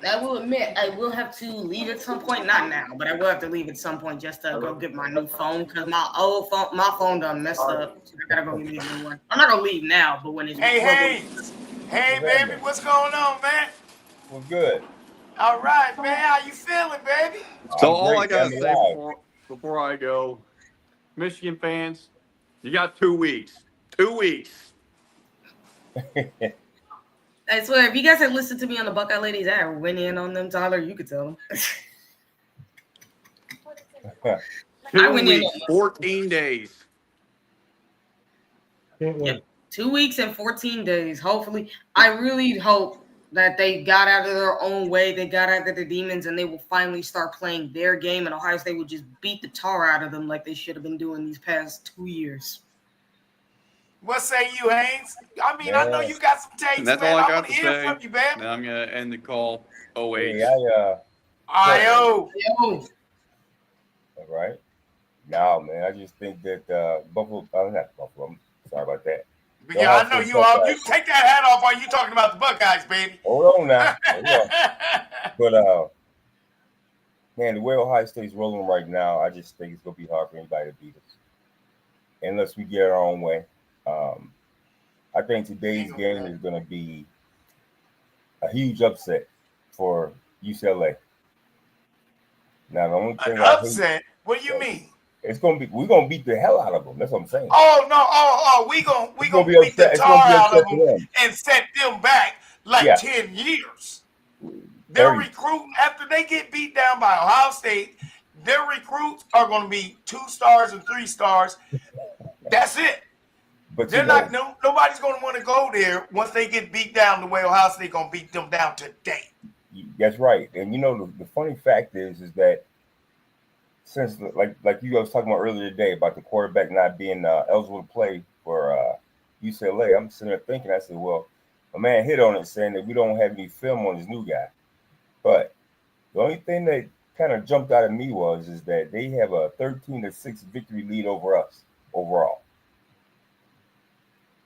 I will admit I will have to leave at some point. Not now, but I will have to leave at some point just to go get my new phone because my phone done messed up. So I gotta go get a new one. I'm not gonna leave now, but when it's hey, baby, what's going on, man? Well, good. All right, man. How you feeling, baby? So all I gotta say before I go, Michigan fans, you got 2 weeks. 2 weeks. I swear, if you guys had listened to me on the Buckeye Ladies, I went in on them, Tyler. You could tell them. 2 weeks, 14 days. Yep. 2 weeks and 14 days. Hopefully, I really hope that they got out of their own way. They got out of the demons, and they will finally start playing their game, and Ohio State will just beat the tar out of them like they should have been doing these past 2 years. What say you, Haynes? I mean, I know you got some takes, That's man. all I I got want to to hear say. from you, baby. Now I'm gonna end the call. Hey, I-O. All right. No, man, I just think that Buffalo, not Buffalo, I'm sorry about that. But yeah, I know you take that hat off while you talking about the Buckeyes, baby. Hold on now. But, man, the way Ohio State's rolling right now, I just think it's going to be hard for anybody to beat us. Unless we get our own way. I think today's game is going to be a huge upset for UCLA. Now, the only thing upset? What do you mean? It's going to be, we're going to beat the hell out of them. That's what I'm saying. Oh, no. We gonna beat the tar out of them and set them back like 10 years. Their recruiting, after they get beat down by Ohio State, their recruits are going to be 2 stars and 3 stars. That's it. But they're nobody's going to want to go there once they get beat down the way Ohio State going to beat them down today. That's right. And you know, the funny fact is that since like you guys was talking about earlier today about the quarterback not being eligible to play for UCLA, I'm sitting there thinking, I said, well, a man hit on it saying that we don't have any film on this new guy. But the only thing that kind of jumped out at me is that they have a 13-6 victory lead over us overall.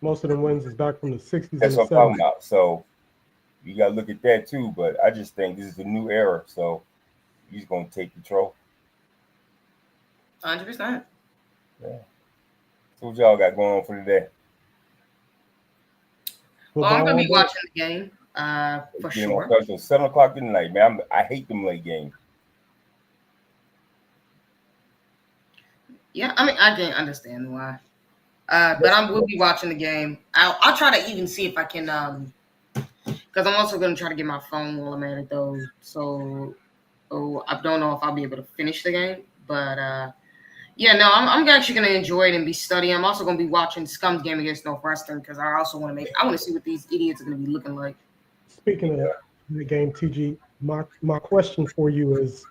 Most of them wins is back from the 60s. That's and what I'm talking about. So you got to look at that too. But I just think this is a new era. So he's going to take control. 100%. Yeah. So what y'all got going on for today? Well, I'm going to be watching the game for sure. Until 7 o'clock tonight, man. I hate them late games. Yeah, I mean, I can't understand why. But I will be watching the game. I'll try to even see if I can, because I'm also going to try to get my phone while I'm at it, though. So I don't know if I'll be able to finish the game. But, yeah, no, I'm actually going to enjoy it and be studying. I'm also going to be watching Scum's game against Northwestern because I also want to see what these idiots are going to be looking like. Speaking of the game, TG, my question for you is,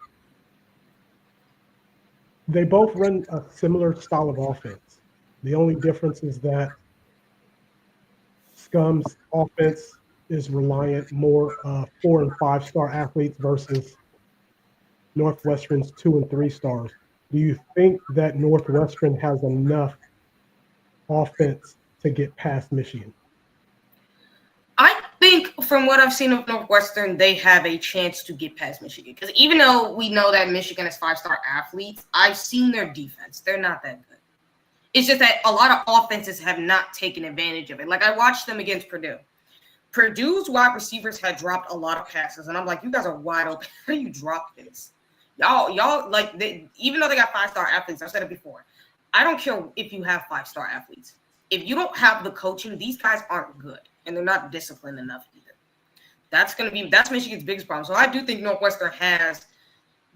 They both run a similar style of offense. The only difference is that Scum's offense is reliant more 4 and 5 star athletes versus Northwestern's 2 and 3 stars. Do you think that Northwestern has enough offense to get past Michigan? I think from what I've seen of Northwestern, they have a chance to get past Michigan. Because even though we know that Michigan has 5-star athletes, I've seen their defense. They're not that good. It's just that a lot of offenses have not taken advantage of it. Like, I watched them against Purdue. Purdue's wide receivers had dropped a lot of passes, and I'm like, you guys are wide open. How do you drop this? Y'all like, even though they got 5-star athletes, I've said it before, I don't care if you have 5-star athletes. If you don't have the coaching, these guys aren't good, and they're not disciplined enough either. That's Michigan's biggest problem. So I do think Northwestern has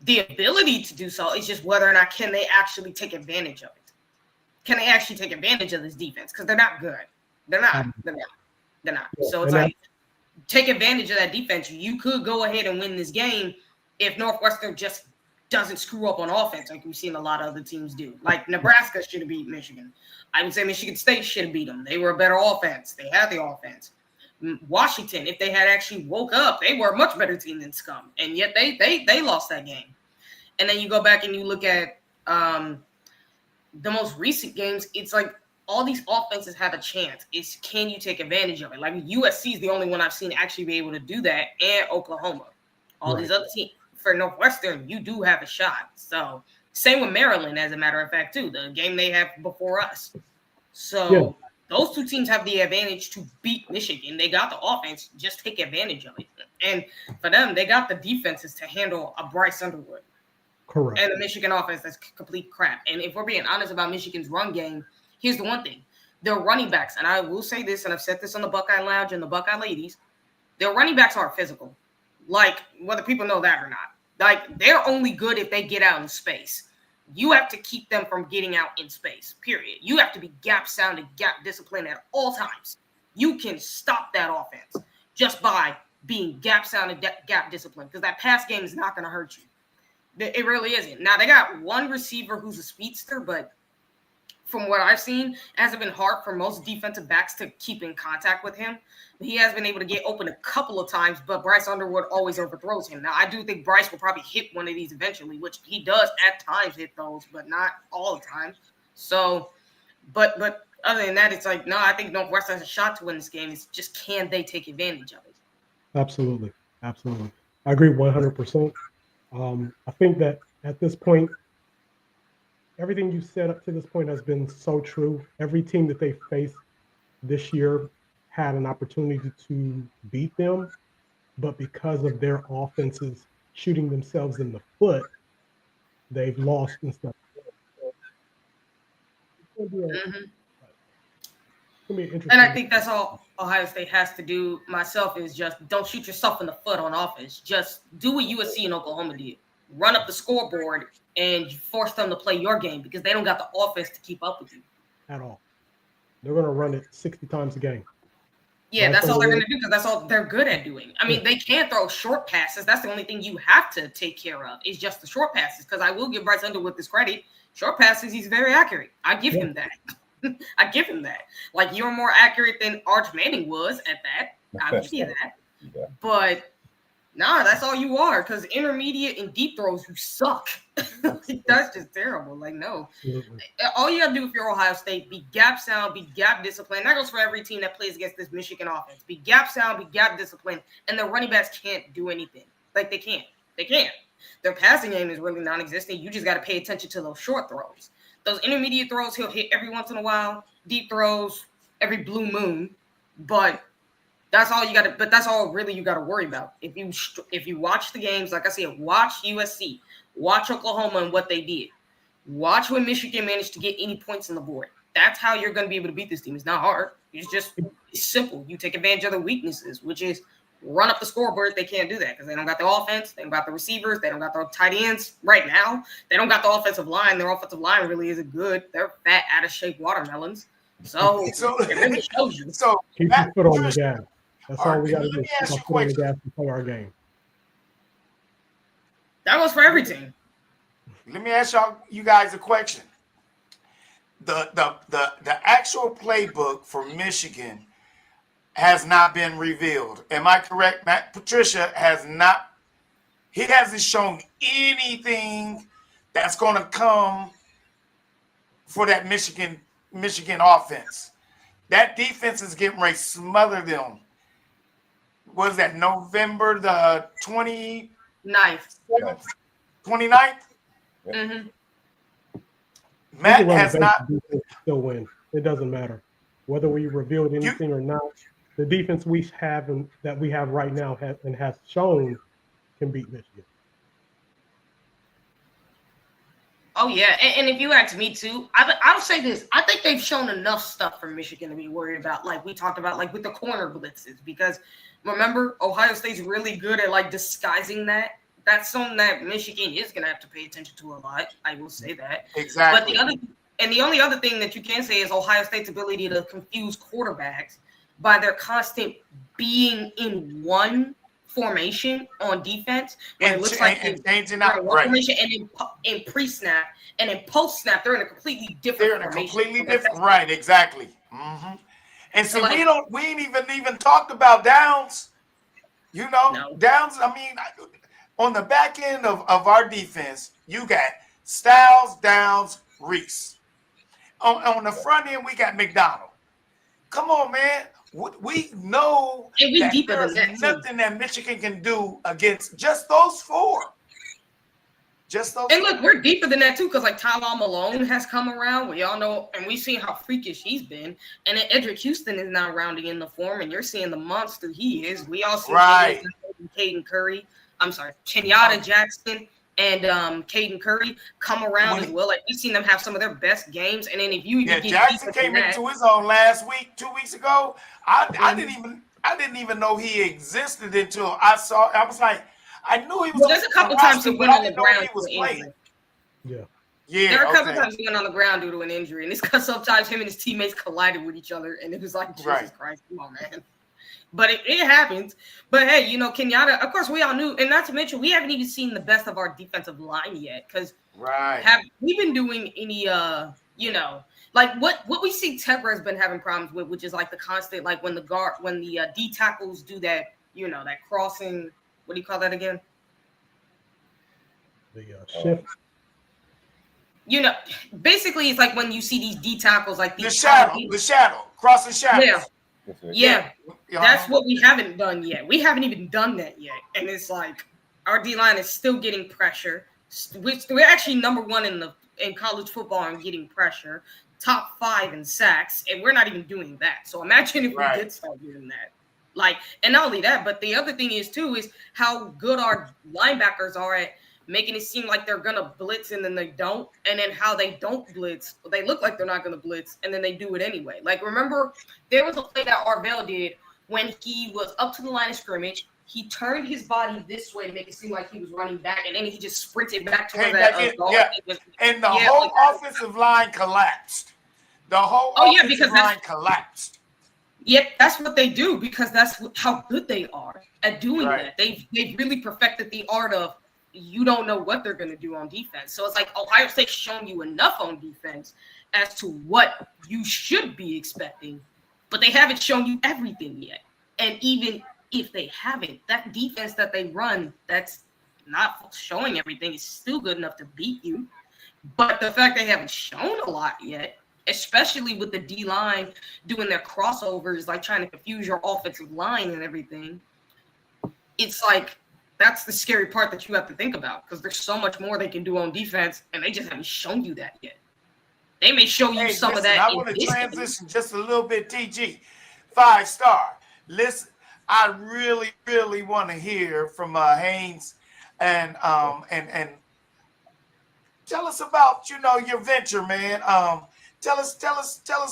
the ability to do so. It's just whether or not can they actually take advantage of it. Can they actually take advantage of this defense? Because they're not good. They're not. So it's like, take advantage of that defense. You could go ahead and win this game if Northwestern just doesn't screw up on offense like we've seen a lot of other teams do. Like Nebraska should have beat Michigan. I would say Michigan State should have beat them. They were a better offense. They had the offense. Washington, if they had actually woke up, they were a much better team than Scum. And yet they lost that game. And then you go back and you look at the most recent games, it's like all these offenses have a chance. It's can you take advantage of it? Like USC is the only one I've seen actually be able to do that, and Oklahoma. All these other teams. For Northwestern, you do have a shot. So same with Maryland, as a matter of fact, too. The game they have before us. So those two teams have the advantage to beat Michigan. They got the offense. Just take advantage of it. And for them, they got the defenses to handle a Bryce Underwood. Correct. And the Michigan offense that's complete crap. And if we're being honest about Michigan's run game, here's the one thing. Their running backs, and I will say this, and I've said this on the Buckeye Lounge and the Buckeye Ladies, their running backs aren't physical. Like, whether people know that or not. Like, they're only good if they get out in space. You have to keep them from getting out in space, period. You have to be gap sound and gap disciplined at all times. You can stop that offense just by being gap sound and gap disciplined, because that pass game is not going to hurt you. It really isn't. Now, they got one receiver who's a speedster, but from what I've seen, it hasn't been hard for most defensive backs to keep in contact with him. He has been able to get open a couple of times, but Bryce Underwood always overthrows him. Now, I do think Bryce will probably hit one of these eventually, which he does at times hit those, but not all the time. So, but other than that, it's like, no, I think Northwestern has a shot to win this game. It's just, can they take advantage of it? Absolutely. Absolutely. I agree 100%. I think that at this point, everything you said up to this point has been so true. Every team that they faced this year had an opportunity to beat them, but because of their offenses shooting themselves in the foot, they've lost and stuff. So it's gonna be interesting. And I think that's all Ohio State has to do, myself, is just don't shoot yourself in the foot on offense. Just do what USC and Oklahoma did. Run up the scoreboard and force them to play your game, because they don't got the offense to keep up with you. At all. They're going to run it 60 times a game. Yeah, that's all they're going to do, because that's all they're good at doing. I mean, they can throw short passes. That's the only thing you have to take care of, is just the short passes, because I will give Bryce Underwood this credit. Short passes, he's very accurate. I give him that. I give him that. Like, you're more accurate than Arch Manning was at that. I'll give you that. Yeah. But nah, that's all you are, because intermediate and deep throws, you suck. That's just terrible. Like, no. Absolutely. All you got to do if you're Ohio State, be gap sound, be gap disciplined. That goes for every team that plays against this Michigan offense. Be gap sound, be gap disciplined, and the running backs can't do anything. Like, they can't. They can't. Their passing game is really non-existent. You just got to pay attention to those short throws. Those intermediate throws, he'll hit every once in a while. Deep throws, every blue moon. But that's all you got to. But that's all really you got to worry about. If you watch the games, like I said, watch USC, watch Oklahoma and what they did. Watch when Michigan managed to get any points on the board. That's how you're going to be able to beat this team. It's not hard. It's simple. You take advantage of their weaknesses, which is run up the scoreboard. They can't do that because they don't got the offense. They don't got the receivers. They don't got the tight ends right now. They don't got the offensive line. Their offensive line really isn't good. They're fat, out of shape watermelons. So it really shows you. So Keep your foot on the gas. That's all we got to let do. me ask you a Keep our foot on the question. gas and play our game. That was for every team. let me ask you guys a question. The actual playbook for Michigan has not been revealed. Am I correct? Matt Patricia has not. He hasn't shown anything that's going to come for that Michigan offense. That defense is getting ready to smother them. What is that, November the 29th? 29th? Mm-hmm. Matt has not. Still win. It doesn't matter whether we revealed anything or not. The defense we have and that we have right now has shown can beat Michigan. Oh yeah, and if you ask me too, I'll say this: I think they've shown enough stuff for Michigan to be worried about, like we talked about, like with the corner blitzes. Because remember, Ohio State's really good at like disguising that. That's something that Michigan is gonna have to pay attention to a lot. I will say that. Exactly. But the only other thing that you can say is Ohio State's ability to confuse quarterbacks by their constant being in one formation on defense, when it looks like and changing out formation, and in pre-snap and in post-snap, they're in a completely different formation. Right, exactly. Mm-hmm. And so like, we ain't even talked about Downs. You know, no. Downs. I mean, on the back end of our defense, you got Styles, Downs, Reese. On the front end, we got McDonald. Come on, man. We know that there's nothing that Michigan can do against just those four. And look, we're deeper than that too, because like Tyler Malone has come around. We all know, and we've seen how freakish he's been. And then Edric Houston is now rounding in the form, and you're seeing the monster he is. We all see Caden Curry. I'm sorry, Kenyatta Jackson and Caden Curry come around as well. Like we've seen them have some of their best games. And then if you get Jackson came into his own last week, 2 weeks ago. I didn't even know he existed until I was like, I knew he was. Well, there's a couple times he went on the ground due to injury. Yeah. There are a couple times he went on the ground due to an injury, and it's because sometimes him and his teammates collided with each other, and it was like, Jesus Christ, come on, man. But it happens. But hey, you know, Kenyatta, of course, we all knew, and not to mention, we haven't even seen the best of our defensive line yet, because have we been doing any, you know, like what we see Tegra has been having problems with, which is like the constant, like when the D tackles do that, you know, that crossing. What do you call that again? The shift. You know, basically, it's like when you see these D tackles, like the shadow, crossing shadows. Yeah. That's what we haven't done yet. We haven't even done that yet, and it's like our D line is still getting pressure. We're actually number one in college football in getting pressure, top 5 in sacks, and we're not even doing that. So imagine if we did start doing that. Like, and not only that, but the other thing is how good our linebackers are at making it seem like they're gonna blitz and then they don't, and then how they don't blitz, they look like they're not gonna blitz and then they do it anyway. Like, remember, there was a play that Arvell did when he was up to the line of scrimmage. He turned his body this way to make it seem like he was running back, and then he just sprinted back to where and the whole offensive line collapsed. The whole offensive line collapsed. Yep, that's what they do, because that's how good they are at doing that. They've really perfected the art of, you don't know what they're going to do on defense. So it's like Ohio State's shown you enough on defense as to what you should be expecting, but they haven't shown you everything yet. And even if they haven't, that defense that they run, that's not showing everything, is still good enough to beat you. But the fact they haven't shown a lot yet, especially with the D-line doing their crossovers, like trying to confuse your offensive line and everything, it's like, that's the scary part that you have to think about, because there's so much more they can do on defense, and they just haven't shown you that yet. They may show you some of that. I want to transition just a little bit, TG. 5-star. Listen, I really, really want to hear from Haynes and tell us about, you know, your venture, man. Tell us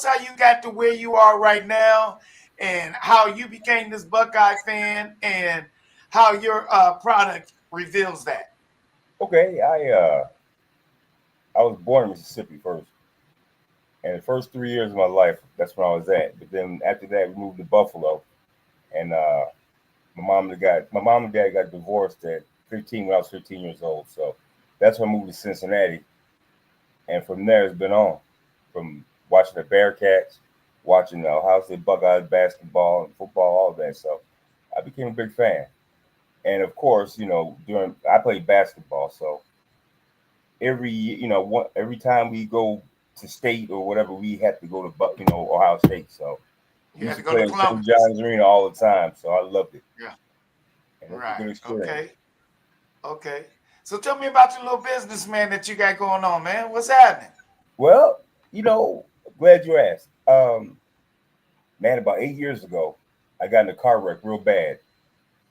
how you got to where you are right now, and how you became this Buckeye fan, and how your product reveals that. Okay, I was born in Mississippi first, and the first 3 years of my life, that's where I was at. But then after that, we moved to Buffalo, and my mom and dad got divorced at 15 when I was 15 years old. So That's when I moved to Cincinnati, and from there it's been on. From watching the Bearcats, watching the Ohio State Buckeyes basketball and football, all that stuff, I became a big fan. And of course, I played basketball, so every time we go to state or whatever, we had to go to Ohio State. So we You had used to to go play to in St. Columbus. John's Arena all the time, so I loved it. Yeah. And it was a Right. good experience. Okay. Okay. So tell me about your little business, man, that you got going on, man. What's happening? Well, glad you asked. Man, about 8 years ago, I got in a car wreck real bad,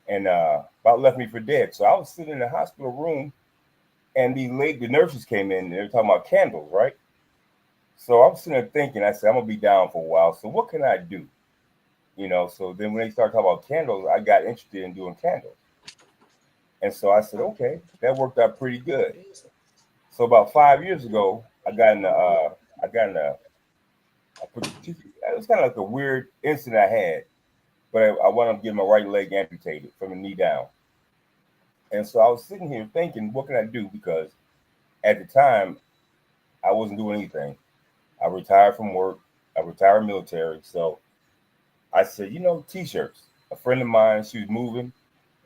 and about left me for dead. So I was sitting in the hospital room, and the nurses came in, and they were talking about candles, right? So I'm sitting there thinking, I said, I'm gonna be down for a while. So what can I do? So then when they started talking about candles, I got interested in doing candles. And so I said, okay, that worked out pretty good. So about 5 years ago, it was kind of like a weird incident I had, but I wound up getting my right leg amputated from the knee down. And so I was sitting here thinking, what can I do? Because at the time, I wasn't doing anything. I retired from work. I retired military. So I said, T-shirts. A friend of mine, she was moving,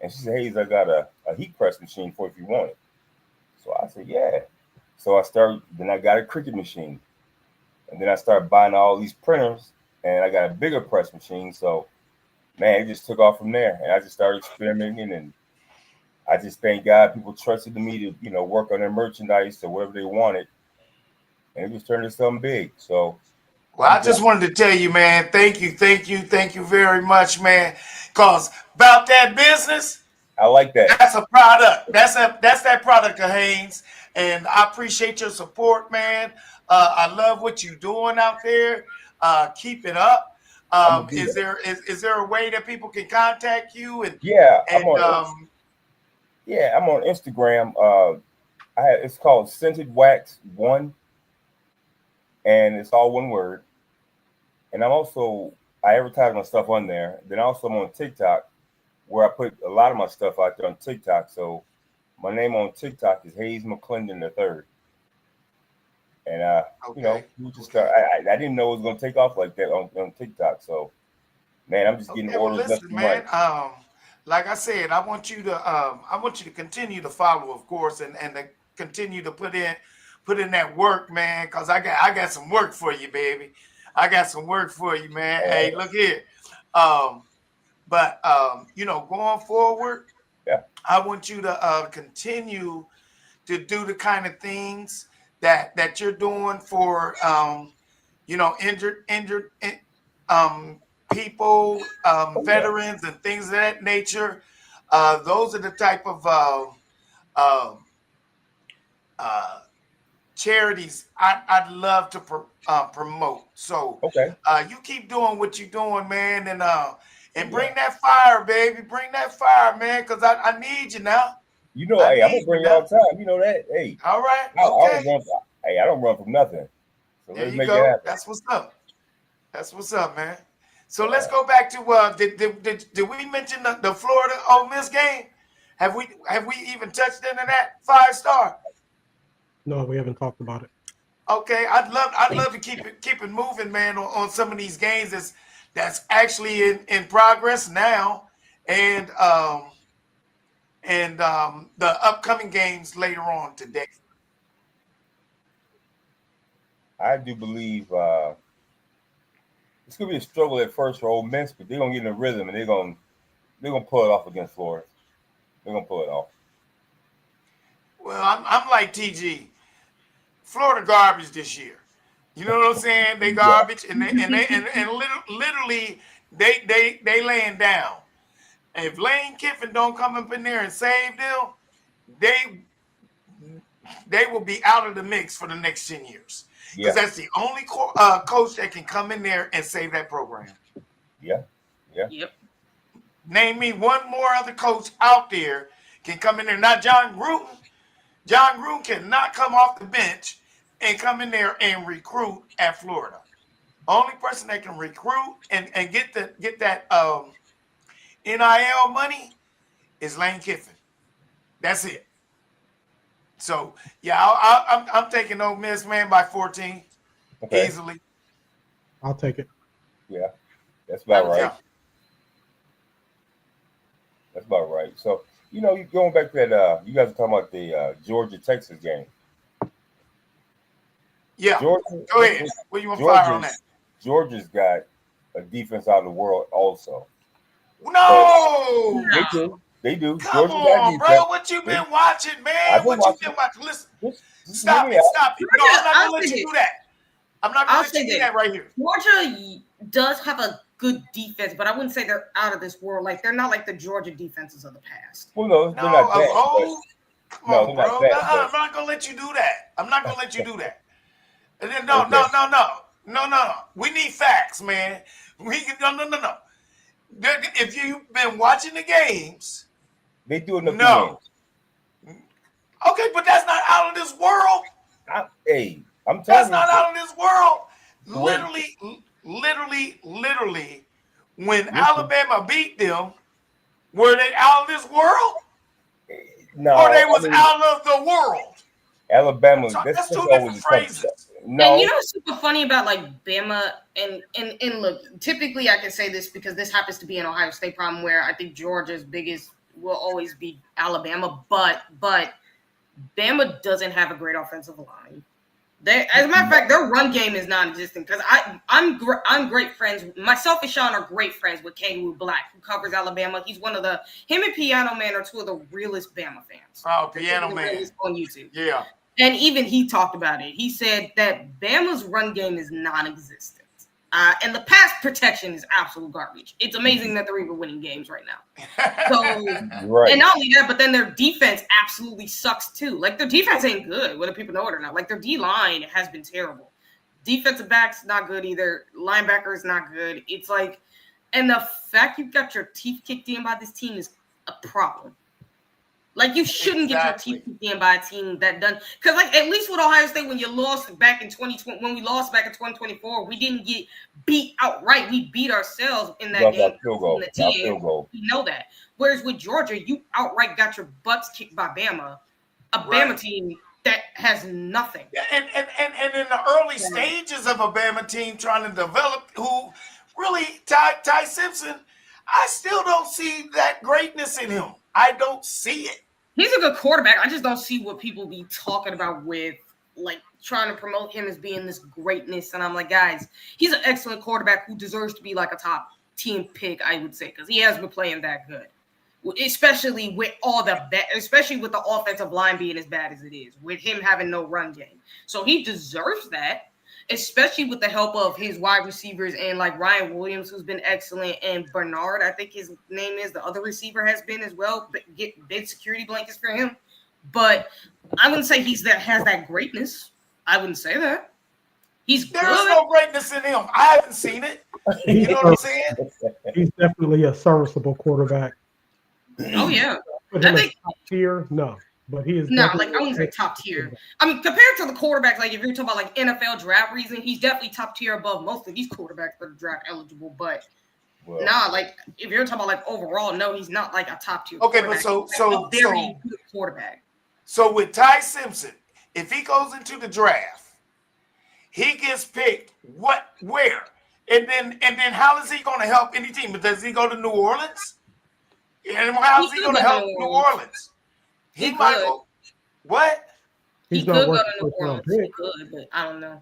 and she said, Hayes, I got a heat press machine for if you want it. So I said, yeah. So then I got a Cricut machine. And then I started buying all these printers, and I got a bigger press machine. So, man, it just took off from there. And I just started experimenting, and I just thank God people trusted me to, work on their merchandise or whatever they wanted. And it just turned into something big. So, Well, I just wanted to tell you, man, thank you very much, man. Because about that business, I like that. That's a product. That's that product of Haynes. And I appreciate your support, man. I love what you're doing out there. Keep it up. Is there a way that people can contact you? Yeah, I'm on Instagram. It's called Scented Wax 1, and it's all one word. And I advertise my stuff on there. Then also I'm on TikTok, where I put a lot of my stuff out there on TikTok. So my name on TikTok is Hayes McClendon III. And I didn't know it was gonna take off like that on TikTok. So man, I'm just getting orders left and right. Like I said, I want you to continue to follow, of course, and to continue to put in that work, man, because I got some work for you, baby. I got some work for you, man. Hey, look here. But going forward, yeah, I want you to continue to do the kind of things that you're doing for injured people, veterans, and things of that nature. Those are the type of charities I'd love to promote. So you keep doing what you're doing, man, and bring that fire, baby. Bring that fire, man, because I need you now. Hey, I'm gonna bring you all the time. You know that. Hey, all right, okay. I don't run from nothing. So there let's you make go. it happen. That's what's up, man. So let's go back to did we mention the Florida Ole Miss game? Have we even touched into that 5-star? No, we haven't talked about it. Okay, I'd love to keep it moving, man, on some of these games that's actually in progress now, and the upcoming games later on today. I do believe it's gonna be a struggle at first for Ole Miss, but they're gonna get in a rhythm and they're gonna pull it off against Florida. They're gonna pull it off. Well, I'm like TG. Florida garbage this year. You know what I'm saying? They garbage, and literally they laying down. And if Lane Kiffin don't come up in there and save them, they will be out of the mix for the next 10 years. Because that's the only coach that can come in there and save that program. Yeah. Yep. Name me one more other coach out there can come in there. Not John Gruden. John Gruden cannot come off the bench and come in there and recruit at Florida. Only person that can recruit and get that NIL money is Lane Kiffin. That's it. So yeah, I'm taking Ole Miss, man, by 14 easily. I'll take it. Yeah, that's about right. Yeah. That's about right. So, you know, going back to that, you guys are talking about the Georgia-Texas game. Yeah. Go ahead. What you want to fire on that? Georgia's got a defense out of the world also. No! They do. Come on, bro. What you been watching, man? What you been watching? Listen, stop it. No, I'm not going to let you do that. I'm not going to let you do that right here. Georgia does have a good defense, but I wouldn't say they're out of this world. Like, they're not like the Georgia defenses of the past. Well, no, they're not that. Come on, bro. I'm not going to let you do that. I'm not going to let you do that. No. We need facts, man. No. If you've been watching the games, they do enough games. Okay, but that's not out of this world. I'm telling you, that's not out of this world. Literally, when Alabama beat them, were they out of this world? No, or they was out of the world. Alabama. That's two different phrases. No. And you know what's super funny about like Bama and look, typically I can say this because this happens to be an Ohio State problem where I think Georgia's biggest will always be Alabama, but Bama doesn't have a great offensive line. As a matter of fact, their run game is non-existent because I'm great friends. Myself and Sean are great friends with Kangaroo Black, who covers Alabama. He's him and Piano Man are two of the realest Bama fans. Oh, Piano Man on YouTube. Yeah. And even he talked about it. He said that Bama's run game is non-existent. And the pass protection is absolute garbage. It's amazing that they're even winning games right now. So, right. And not only that, but then their defense absolutely sucks too. Like their defense ain't good, whether people know it or not. Like their D-line has been terrible. Defensive backs not good either. Linebackers not good. It's like, and the fact you've got your teeth kicked in by this team is a problem. Like you shouldn't get your teeth kicked in by a team that done because like at least with Ohio State when you lost back in 2020 when we lost back in 2024 we didn't get beat outright. We beat ourselves in that game. We know that. Whereas with Georgia, you outright got your butts kicked by Bama, Bama team that has nothing. Yeah, and in the early stages of a Bama team trying to develop, who really Ty Simpson, I still don't see that greatness in him. I don't see it. He's a good quarterback. I just don't see what people be talking about with like trying to promote him as being this greatness. And I'm like, guys, he's an excellent quarterback who deserves to be like a top team pick, I would say, because he has been playing that good, especially with especially with the offensive line being as bad as it is, with him having no run game. So he deserves that. Especially with the help of his wide receivers and like Ryan Williams, who's been excellent, and Bernard, I think his name is, the other receiver has been as well, but get big security blankets for him. But I wouldn't say has that greatness. I wouldn't say that. There's no greatness in him. I haven't seen it. You know what I'm saying? He's definitely a serviceable quarterback. Oh yeah. I think top tier, no. But he is I wouldn't say top tier. I mean, compared to the quarterbacks, like if you're talking about like NFL draft reason, he's definitely top tier above most of these quarterbacks that are draft eligible. But like if you're talking about like overall, no, he's not like a top tier. Okay, but so a very good quarterback. So with Ty Simpson, if he goes into the draft, he gets picked where? And then how is he going to help any team? But does he go to New Orleans? And how is he going to help New Orleans? He might go. What? He could go to New Orleans. He could, but I don't know.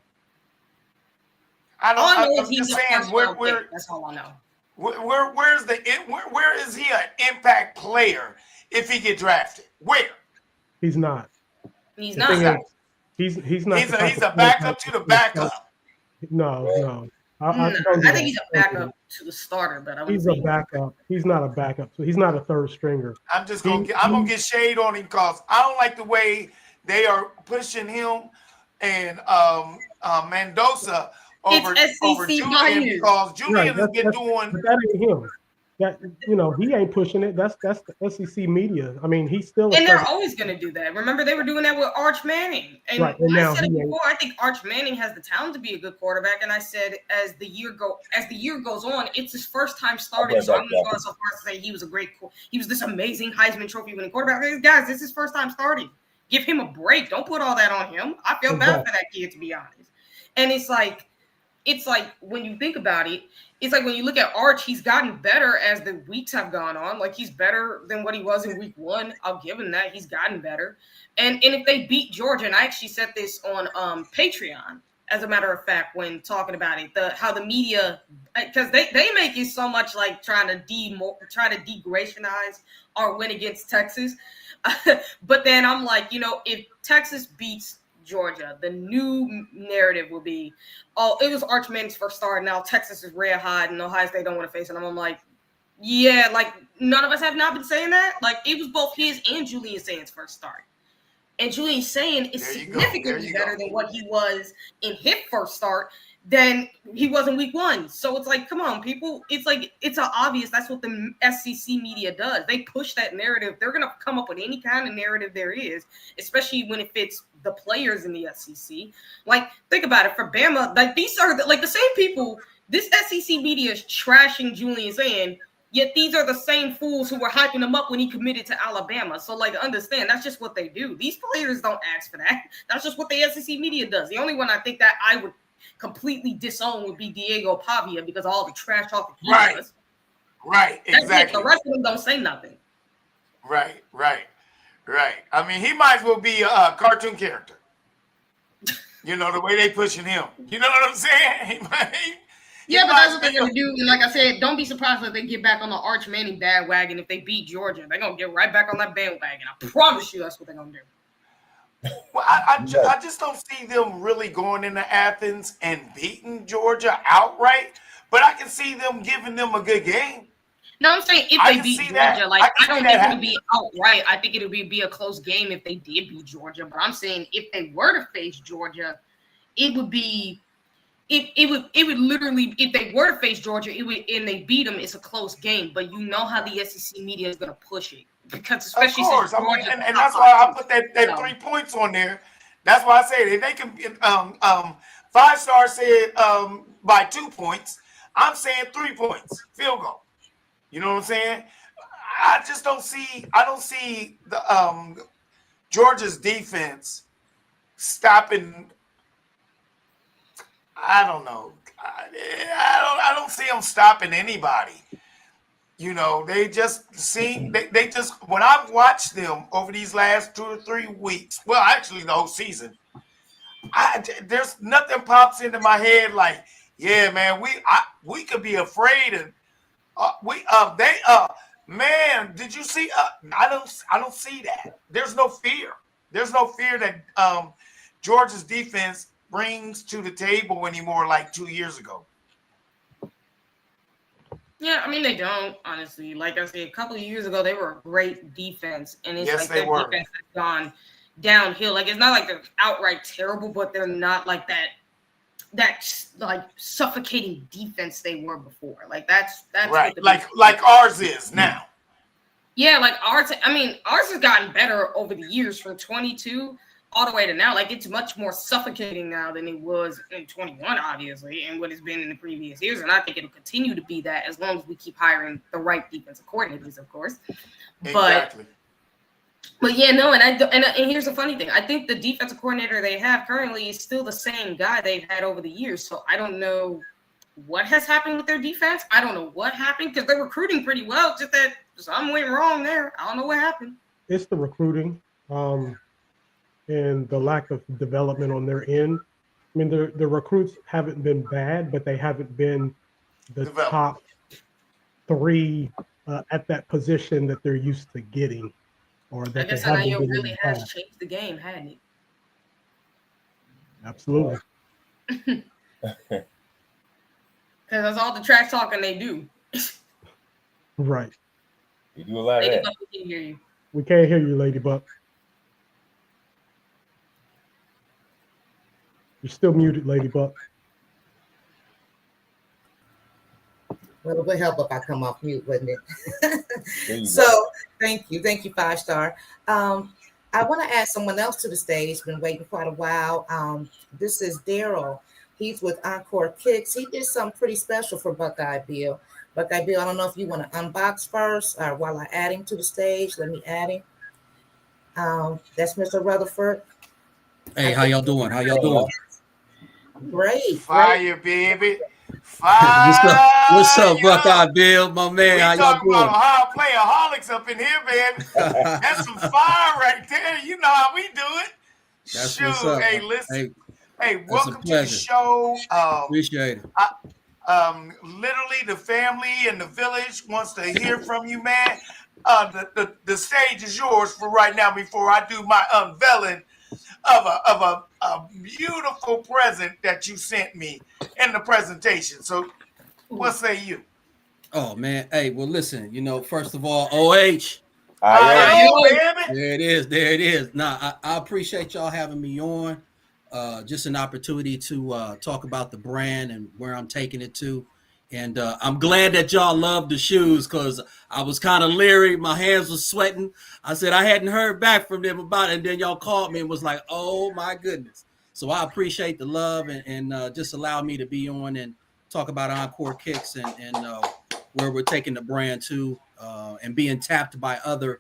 I'm just saying where. That's all I know. Where is he an impact player if he get drafted? Where? He's not. He's not. He's not. He's a backup to the backup. No. I think he's a backup to the starter, but he's a backup. He's not a backup, so he's not a third stringer. I'm gonna get shade on him because I don't like the way they are pushing him and Mendoza over Julian because Julian has been doing. But that ain't him. That he ain't pushing it. That's the SEC media. I mean, he's still. And they're always going to do that. Remember, they were doing that with Arch Manning. And I said it before. I think Arch Manning has the talent to be a good quarterback. And I said, as the year goes on, it's his first time starting. So I'm going to go so far as to say he was this amazing Heisman Trophy winning quarterback. Guys, this is his first time starting. Give him a break. Don't put all that on him. I feel bad for that kid, to be honest. And it's like when you think about it, it's like when you look at Arch, he's gotten better as the weeks have gone on. Like, he's better than what he was in week 1. I'll give him that. He's gotten better. And if they beat Georgia, and I actually said this on Patreon, as a matter of fact, when talking about it, how the media, because they make it so much like trying to degrationize our win against Texas. But then I'm like, if Texas beats Georgia, the new narrative will be, oh, it was Arch Manning's first start. Now Texas is red hot and Ohio State don't want to face it. And I'm like, yeah, like none of us have not been saying that. Like, it was both his and Julian Saint's first start. And Julian Saint is significantly better than what he was in his first start than he was in week 1. So it's like, come on, people. It's like, it's obvious that's what the SEC media does. They push that narrative. They're going to come up with any kind of narrative there is, especially when it fits the players in the SEC. Like, think about it. For Bama, like, these are the same people. This SEC media is trashing Julian Saint, yet these are the same fools who were hyping him up when he committed to Alabama. So, like, understand, that's just what they do. These players don't ask for that. That's just what the SEC media does. The only one I think that I would completely disown would be Diego Pavia, because all the trash talk he does. Right, exactly. The rest of them don't say nothing. Right. I mean, he might as well be a cartoon character. The way they pushing him. You know what I'm saying? Yeah, but that's what they're going to do. And like I said, don't be surprised if they get back on the Arch Manning bandwagon if they beat Georgia. They're going to get right back on that bandwagon. I promise you that's what they're going to do. Well, I just don't see them really going into Athens and beating Georgia outright, but I can see them giving them a good game. No, I'm saying if they beat Georgia, like, I don't think it would be outright. I think it would be a close game if they did beat Georgia. But I'm saying if they were to face Georgia, it would be it would literally, if they were to face Georgia, and they beat them, it's a close game. But you know how the SEC media is going to push it, because especially of course, since Georgia, and that's why I put that 3 points on there. That's why I said if they can. 5-star said by 2 points. I'm saying 3 points, field goal. You know what I'm saying? I just don't see. I don't see the Georgia's defense stopping. I don't know. I don't see them stopping anybody. They just seem they just, when I've watched them over these last 2 or 3 weeks, well, actually the whole season, there's nothing pops into my head like, yeah, man, we could be afraid of man, did you see? I don't see that. There's no fear. There's no fear that Georgia's defense brings to the table anymore, like 2 years ago. Yeah, I mean, they don't, honestly. Like I said, a couple of years ago, they were a great defense, and it's like their defense has gone downhill. Like, it's not like they're outright terrible, but they're not like that like suffocating defense they were before. Like, that's right. Like ours is now. Yeah, like ours. I mean, ours has gotten better over the years from 22 all the way to now. Like, it's much more suffocating now than it was in 21, obviously, and what it's been in the previous years. And I think it'll continue to be that as long as we keep hiring the right defensive coordinators, of course. Exactly. But yeah, no, and here's the funny thing. I think the defensive coordinator they have currently is still the same guy they've had over the years. So I don't know what has happened with their defense. I don't know what happened, because they're recruiting pretty well. Just that something went wrong there. I don't know what happened. It's the recruiting. And the lack of development on their end. I mean, the recruits haven't been bad, but they haven't been the top 3 at that position that they're used to getting, or that I guess they haven't been really has changed the game, hadn't it? Absolutely. Because that's all the trash talking they do. Right. You do a lot of that. Ladybug, we can hear you. We can't hear you, Ladybug. You're still muted, Ladybug. Well, it would help if I come off mute, wouldn't it? So thank you, 5-star. I want to add someone else to the stage. Been waiting quite a while. This is Daryl. He's with Encore Kicks. He did something pretty special for Buckeye Bill. Buckeye Bill, I don't know if you want to unbox first, or while I add him to the stage. Let me add him. That's Mr. Rutherford. Hey, how y'all doing? How y'all doing? Great. Fire, baby. What's up, Fire. Buckeye Bill, my man? We How y'all talking about doing? Ohio playaholics up in here, man. That's some fire right there. You know how we do it. That's Shoot. what's up. Hey, listen. Hey, that's welcome to the show. Appreciate it. Literally, the family and the village wants to hear from you, man. The stage is yours for right now before I do my unveiling of a beautiful present that you sent me in the presentation. So, what say you? Oh man, hey, well listen, first of all, OH. Baby. There it is. Now, I appreciate y'all having me on. Just an opportunity to talk about the brand and where I'm taking it to. And I'm glad that y'all love the shoes because I was kind of leery. My hands were sweating. I said I hadn't heard back from them about it. And then y'all called me and was like, oh, my goodness. So I appreciate the love and just allow me to be on and talk about Encore Kicks and where we're taking the brand to and being tapped by other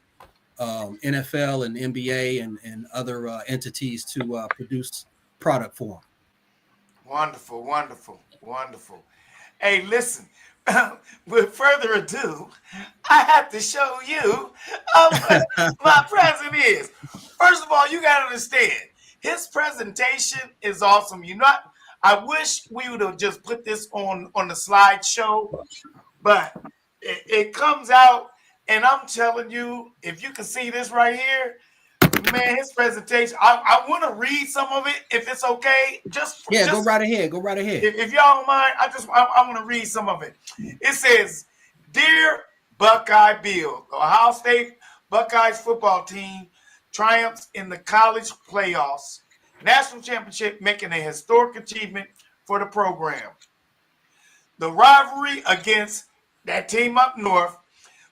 NFL and NBA and other entities to produce product for them. Wonderful, wonderful, wonderful. Hey, listen, with further ado, I have to show you what my present is. First of all, you got to understand, his presentation is awesome. I wish we would have just put this on the slideshow, but it comes out, and I'm telling you, if you can see this right here, man, his presentation. I want to read some of it if it's okay. Go right ahead. Go right ahead. If y'all don't mind, I want to read some of it. It says, "Dear Buckeye Bill, the Ohio State Buckeyes football team triumphs in the college playoffs, national championship, making a historic achievement for the program. The rivalry against that team up north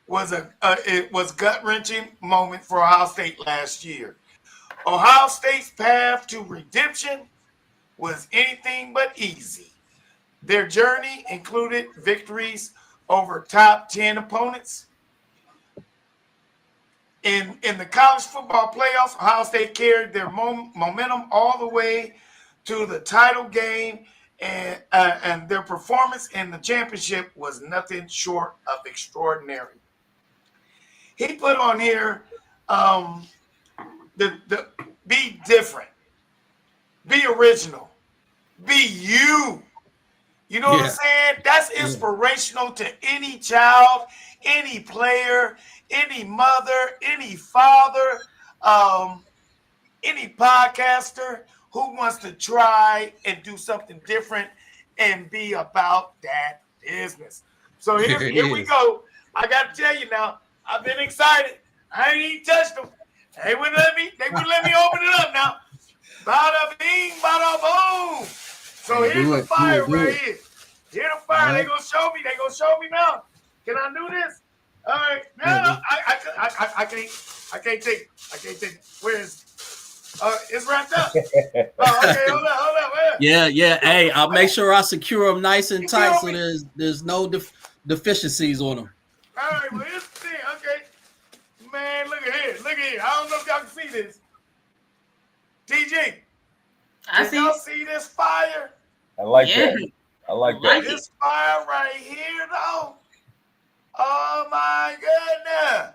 was it was gut-wrenching moment for Ohio State last year. Ohio State's path to redemption was anything but easy. Their journey included victories over top 10 opponents. In the college football playoffs, Ohio State carried their momentum all the way to the title game, and their performance in the championship was nothing short of extraordinary." He put on here the be different, be original, be you. You know what I'm saying? That's inspirational to any child, any player, any mother, any father, any podcaster who wants to try and do something different and be about that business. So here we go. I got to tell you now, I've been excited. I ain't even touched them. They wouldn't let me open it up now. Bada bing, bada boom. So here's the fire right here. Here's the fire. Right. They gonna show me now. Can I do this? All right. No, I can't take it. Where is it? It's wrapped up. Okay, hold up. Yeah. Hey, I'll make sure I secure them nice and tight so there's no deficiencies on them. All right, well, here's the thing. Okay. Man, look at here. I don't know if y'all can see this. TG. Y'all see this fire? I like that. I like that. This fire right here, though. Oh, my goodness.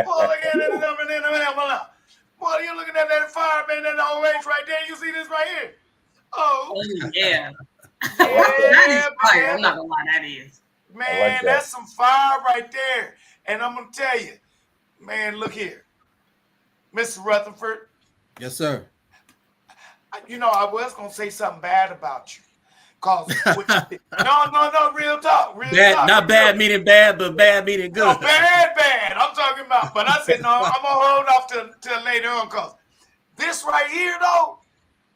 Boy, look at it. Boy, you're looking at that fire, man. That orange right there. You see this right here? Oh yeah. That is fire. I'm not gonna lie, that is. Man, that's some fire right there. And I'm gonna tell you, man, look here. Mr. Rutherford. Yes, sir. I was gonna say something bad about you. Cause no, real talk. Not bad meaning bad, but bad meaning good. No, bad. I'm talking about. But I said no, I'm gonna hold off till later on, cause this right here though,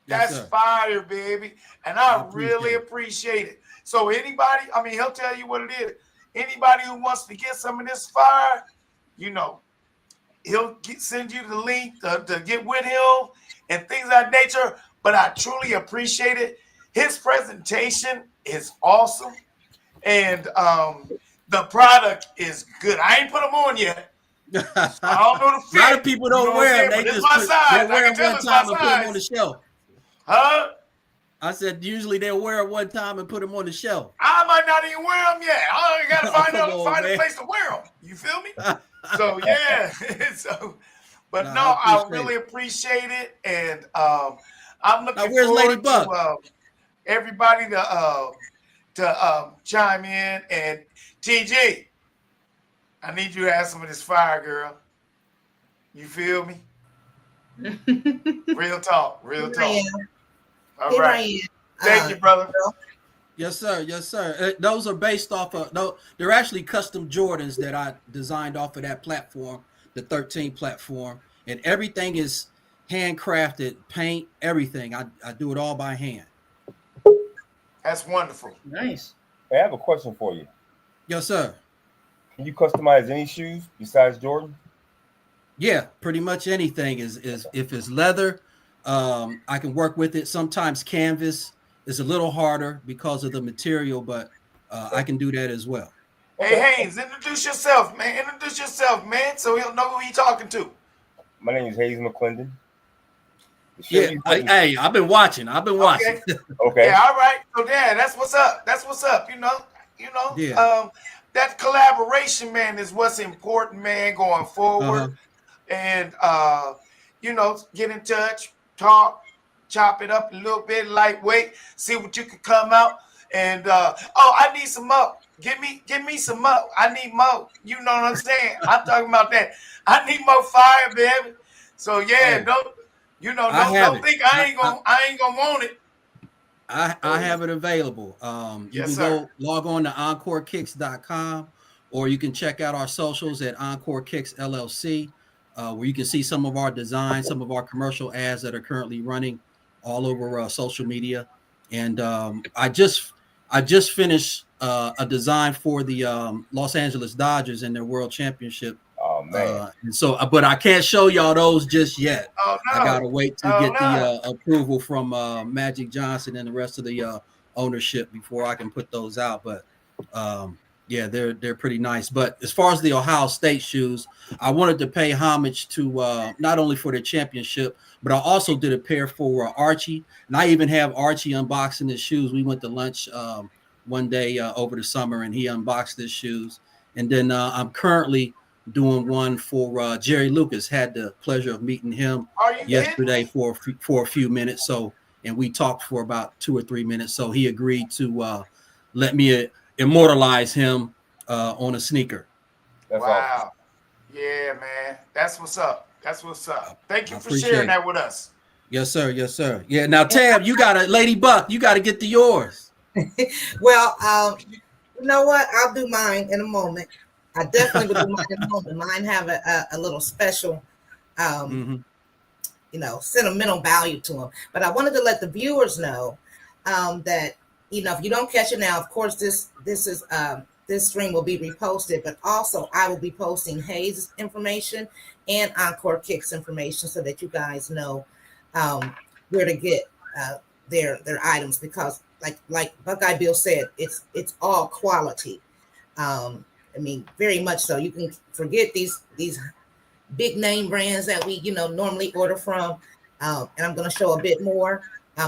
that's fire, baby. And I really appreciate it. So anybody, he'll tell you what it is. Anybody who wants to get some of this fire, he'll send you the link to get with him and things of that nature. But I truly appreciate it. His presentation is awesome. And the product is good. I ain't put them on yet. So I don't know the fit. A lot of people don't wear them. They just they wear them one time and put them on the shelf. Huh? I said usually they'll wear it one time and put them on the shelf. I might not even wear them yet. I got to find a place to wear them. You feel me? So yeah. But I really appreciate it, and I'm looking forward to everybody to chime in. And TG, I need you to have some of this fire, girl. You feel me? Real talk. All right. Thank you, brother. Yes, sir. Yes, sir. Those are based off of, no, they're actually custom Jordans that I designed off of that platform, the 13 platform. And everything is handcrafted, paint, everything. I do it all by hand. That's wonderful. Nice. I have a question for you. Yes, sir. Can you customize any shoes besides Jordan? Yeah, pretty much anything is if it's leather, I can work with it. Sometimes canvas is a little harder because of the material, but I can do that as well. Hey, Haynes, introduce yourself, man. So he'll know who he's talking to. My name is Hayes McClendon. Yeah, hey, I've been watching. Okay. Okay. Yeah, all right. So yeah, that's what's up. You know. Yeah. That collaboration, man, is what's important, man, going forward. And get in touch, talk, chop it up a little bit, lightweight, see what you can come out. And I need some more. Give me some more. I need more. You know what I'm saying? I'm talking about that. I need more fire, baby. So yeah, don't think I ain't gonna want it. I have it available. You can go log on to EncoreKicks.com, or you can check out our socials at Encore Kicks LLC, where you can see some of our designs, some of our commercial ads that are currently running all over social media. And I just finished a design for the Los Angeles Dodgers in their World Championship. Oh man! And so, but I can't show y'all those just yet. Oh, no. I gotta wait to get the approval from Magic Johnson and the rest of the ownership before I can put those out. But yeah, they're pretty nice. But as far as the Ohio State shoes, I wanted to pay homage to not only for the championship, but I also did a pair for Archie, and I even have Archie unboxing his shoes. We went to lunch one day over the summer, and he unboxed his shoes. And then I'm currently doing one for Jerry Lucas. Had the pleasure of meeting him yesterday for a few minutes. So, and we talked for about 2 or 3 minutes. So he agreed to let me immortalize him on a sneaker. That's wow. Awesome. Yeah, man. That's what's up. Thank you for sharing that with us. Yes, sir. Yes, sir. Yeah. Now, Tab, you got to, Lady Buck, you got to get to yours. Well, you know what? I'll do mine in a moment. I definitely will do mine in a moment. Mine have a little special, sentimental value to them. But I wanted to let the viewers know that, if you don't catch it now, of course, this stream will be reposted, but also I will be posting Hayes' information and Encore Kicks information so that you guys know where to get their items, because like Buckeye Bill said, it's all quality. Very much so. You can forget these big name brands that we normally order from, and I'm going to show a bit more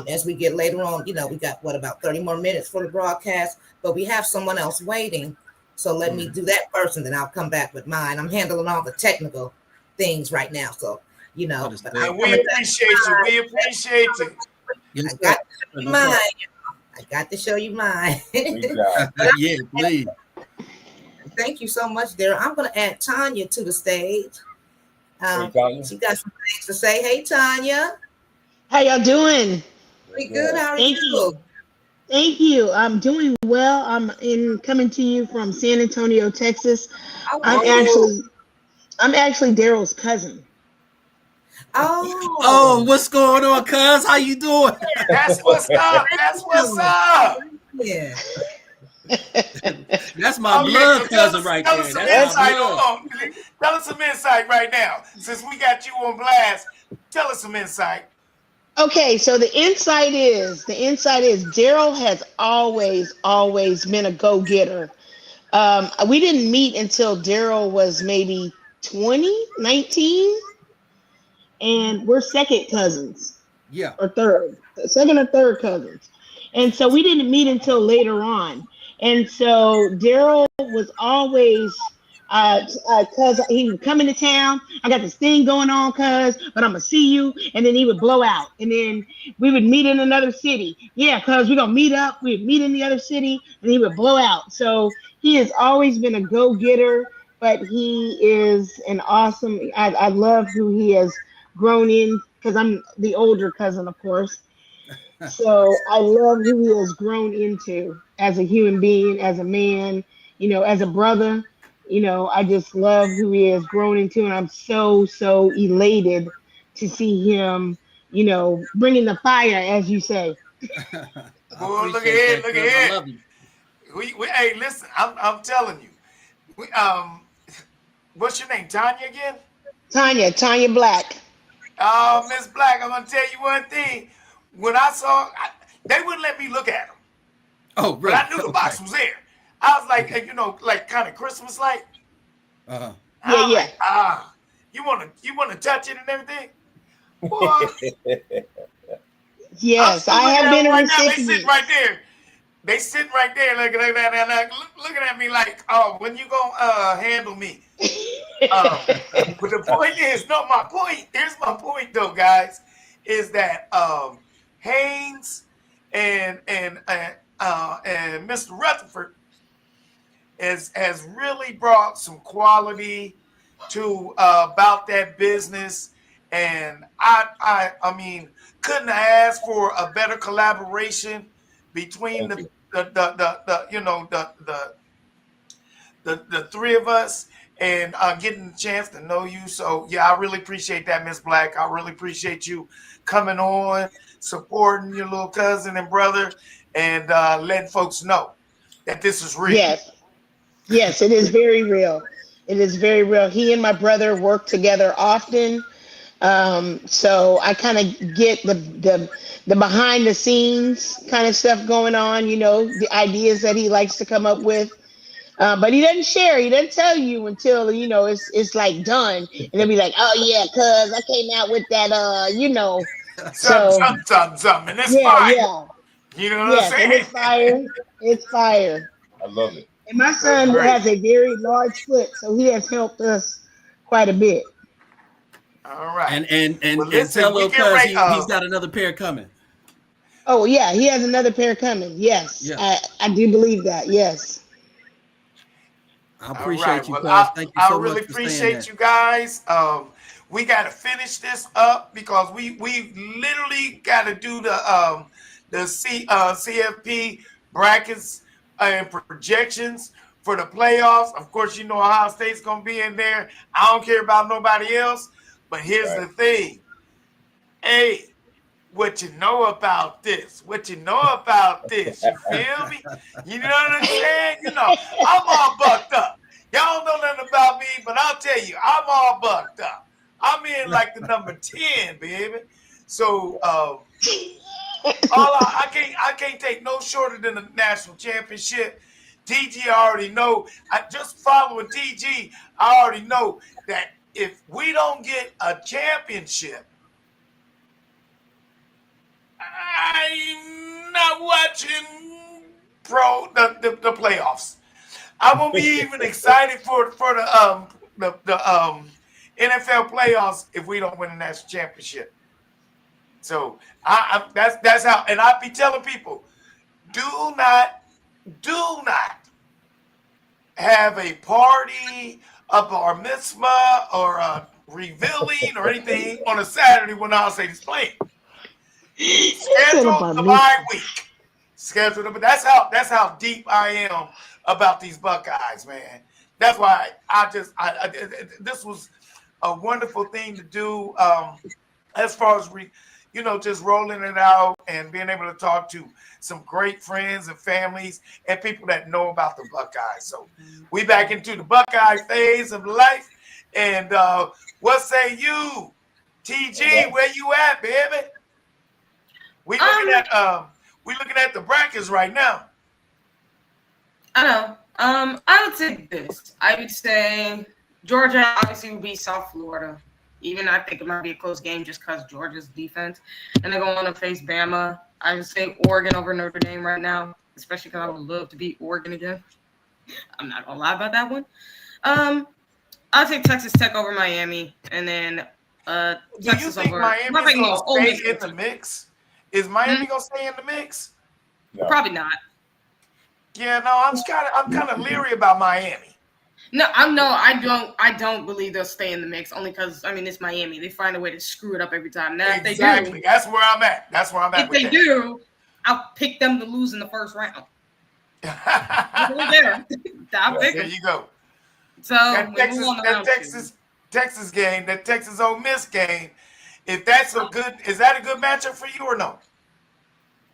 as we get later on. We got about 30 more minutes for the broadcast, but we have someone else waiting. So let me do that first, and then I'll come back with mine. I'm handling all the technical things right now, so But we appreciate you. We appreciate you. Yes, I got to show you mine. Yeah, please. Thank you so much, Daryl. I'm going to add Tanya to the stage. She got some things to say. Hey, Tanya. How y'all doing? Pretty good. How are you? Thank you. I'm doing well. I'm coming to you from San Antonio, Texas. I'm actually Daryl's cousin. Oh, what's going on, cuz? How you doing? That's what's up. Yeah. That's my blood cousin right there. Tell us some insight right now. Since we got you on blast, tell us some insight. Okay, so the insight is Daryl has always been a go-getter. We didn't meet until Daryl was maybe 19, and we're second cousins. Yeah. Or second or third cousins. And so we didn't meet until later on. And so Daryl was always, cuz he would come into town. I got this thing going on, cuz, but I'm gonna see you. And then he would blow out. And then we would meet in another city. Yeah, cuz we're gonna meet up. We'd meet in the other city, and he would blow out. So he has always been a go-getter, but he is an awesome. I love who he has grown in because I'm the older cousin, of course. So I love who he has grown into as a human being, as a man, as a brother. I just love who he has grown into, and I'm so, so elated to see him, bringing the fire, as you say. Boy, look at I here. love you. Hey, listen, I'm telling you. What's your name? Tanya again? Tanya Black. Oh, Miss Black, I'm gonna tell you one thing. When I saw, they wouldn't let me look at them. Oh, really? But I knew the box was there. I was like, like kind of Christmas like. Uh-huh. Yeah. Like, you wanna touch it and everything? Boy, Yes, I have been a right recipient. now. They sitting right there. They sitting right there looking at that and looking at me like, oh, when you gonna handle me? But the point is, here's my point though, guys, is that Haynes and Mr. Rutherford has really brought some quality to About That Business. And I mean, couldn't have asked for a better collaboration between the three of us, and getting the chance to know you. So yeah, I really appreciate that, Miss Black. I really appreciate you coming on, supporting your little cousin and brother, and letting folks know that this is real. Yes, it is very real. It is very real. He and my brother work together often. So I kind of get the behind the scenes kind of stuff going on, the ideas that he likes to come up with. But he doesn't share. He doesn't tell you until it's like done, and they'll be like, "Oh yeah, cuz I came out with that." Something, and it's Yeah, fire. yeah, You know what I'm yes, and saying? it's fire. It's fire. I love it. And my son Great. has a very large foot, so he has helped us quite a bit. All right. And Well, listen, tell we little get cuz ready. he's got another pair coming. Oh yeah, he has another pair coming. Yes, Yeah. I do believe that. Yes. I All appreciate right. you, Well, cuz. Thank you I so really much for saying appreciate that. you guys. We got to finish this up because we literally got to do the CFP brackets and projections for the playoffs. Of course, Ohio State's gonna be in there. I don't care about nobody else. But here's the thing. Hey, what you know about this? What you know about this? You feel me? You know what I'm saying? I'm all bucked up. Y'all don't know nothing about me, but I'll tell you, I'm all bucked up. I'm in like the number 10, baby. So I can't take no shorter than the national championship. TG, I already know. I just following TG, I already know that if we don't get a championship, I'm not watching the playoffs. I won't be even excited for the NFL playoffs if we don't win the national championship. So that's how, and I be telling people, do not have a party, a bar mitzvah, or a revealing or anything on a Saturday when I'll say this playing. Schedule the bye week. Schedule, but that's how deep I am about these Buckeyes, man. That's why this was a wonderful thing to do. As far as just rolling it out and being able to talk to some great friends and families and people that know about the Buckeyes. So we back into the Buckeye phase of life. And what say you, TG? Where you at, baby? We looking at the brackets right now. I know. I would say this. I would say Georgia obviously would be South Florida. Even I think it might be a close game just because Georgia's defense. And they're going to face Bama. I would say Oregon over Notre Dame right now, especially because I would love to beat Oregon again. I'm not going to lie about that one. I'll take Texas Tech over Miami. And then Do you Texas think over. Miami's Nothing going else. to stay in the mix? Is Miami going to stay in the mix? No. Probably not. Yeah, no, I'm kind of leery about Miami. No, I don't believe they'll stay in the mix only because I mean it's Miami. They find a way to screw it up every time. Now if they do, that's where I'm at. That's where I'm at. If they do, I'll pick them to lose in the first round. There you go. So that Texas game, that Texas Ole Miss game, is that a good matchup for you or no?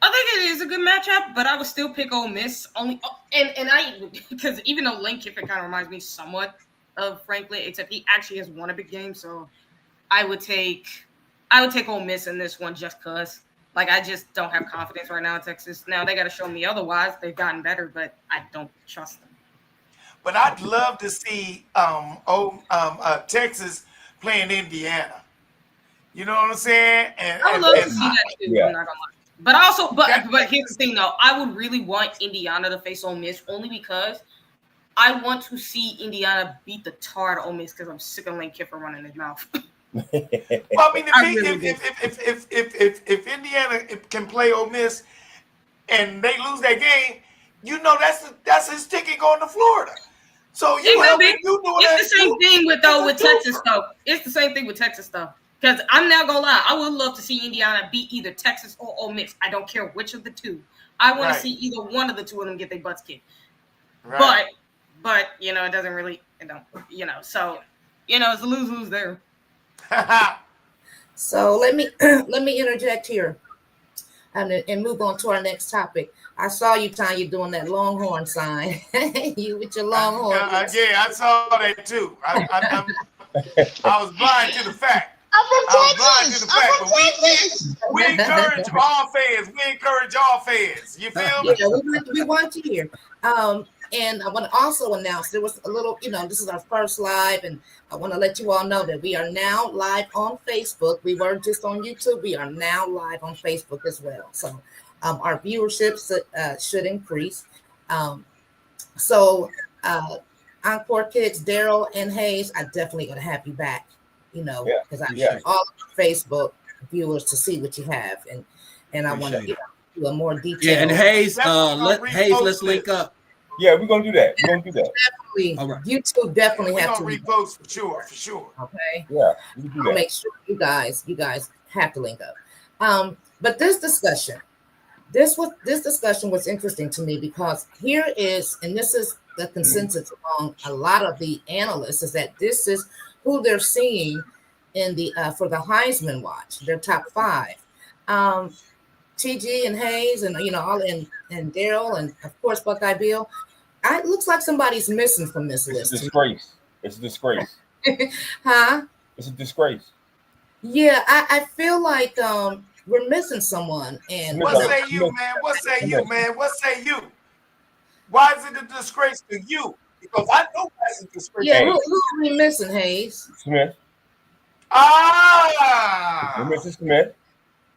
I think it is a good matchup, but I would still pick Ole Miss only, and I because even though Lane Kiffin kind of reminds me somewhat of Franklin, except he actually has won a big game, so I would take Ole Miss in this one just cause. Like I just don't have confidence right now in Texas. Now they got to show me otherwise. They've gotten better, but I don't trust them. But I'd love to see Texas playing Indiana. You know what I'm saying? I would love to see that too. Yeah. I'm not gonna lie. But also, but here's the thing though. I would really want Indiana to face Ole Miss only because I want to see Indiana beat the tar out of Ole Miss because I'm sick of Lane Kiffin running his mouth. Well, I mean, if Indiana can play Ole Miss and they lose that game, you know that's his ticket going to Florida. So it's the same thing with Texas though. It's the same thing with Texas though. Because I'm not gonna lie, I would love to see Indiana beat either Texas or Ole Miss. I don't care which of the two. I want to see either one of the two of them get their butts kicked. Right. But it doesn't really, so it's a lose-lose there. So let me interject here, and move on to our next topic. I saw you, Tanya, doing that Longhorn sign. You with your Longhorn. Yeah, I saw that too. I was blind to the fact. But we encourage all fans. We encourage all fans. You feel me? Yeah, we want you here. And I want to also announce there was a little, this is our first live, and I want to let you all know that we are now live on Facebook. We were just on YouTube. We are now live on Facebook as well. So our viewership should increase. So Encore Kids, Daryl and Hayes, I definitely going to have you back. Because I want all of Facebook viewers to see what you have, and I want to do a more detailed. Yeah, and Hayes, let's link up. Yeah, we're gonna do that. Definitely. All right. YouTube definitely have to repost for sure. Okay. Yeah, we can do that. I'll make sure you guys have to link up. But this discussion was interesting to me because here is, and this is the consensus among a lot of the analysts, is that this is who they're seeing in the for the Heisman watch, their top 5. TG and Hayes and all and Daryl and of course Buckeye Bill. It looks like somebody's missing from this list. It's a disgrace. It's a disgrace. Huh? It's a disgrace. Yeah, I feel like we're missing someone. And what say you, man? What say you, man? What say you? Why is it a disgrace to you? Because I know that's a disgrace. Yeah, who are we missing, Hayes? Smith. We're missing Smith.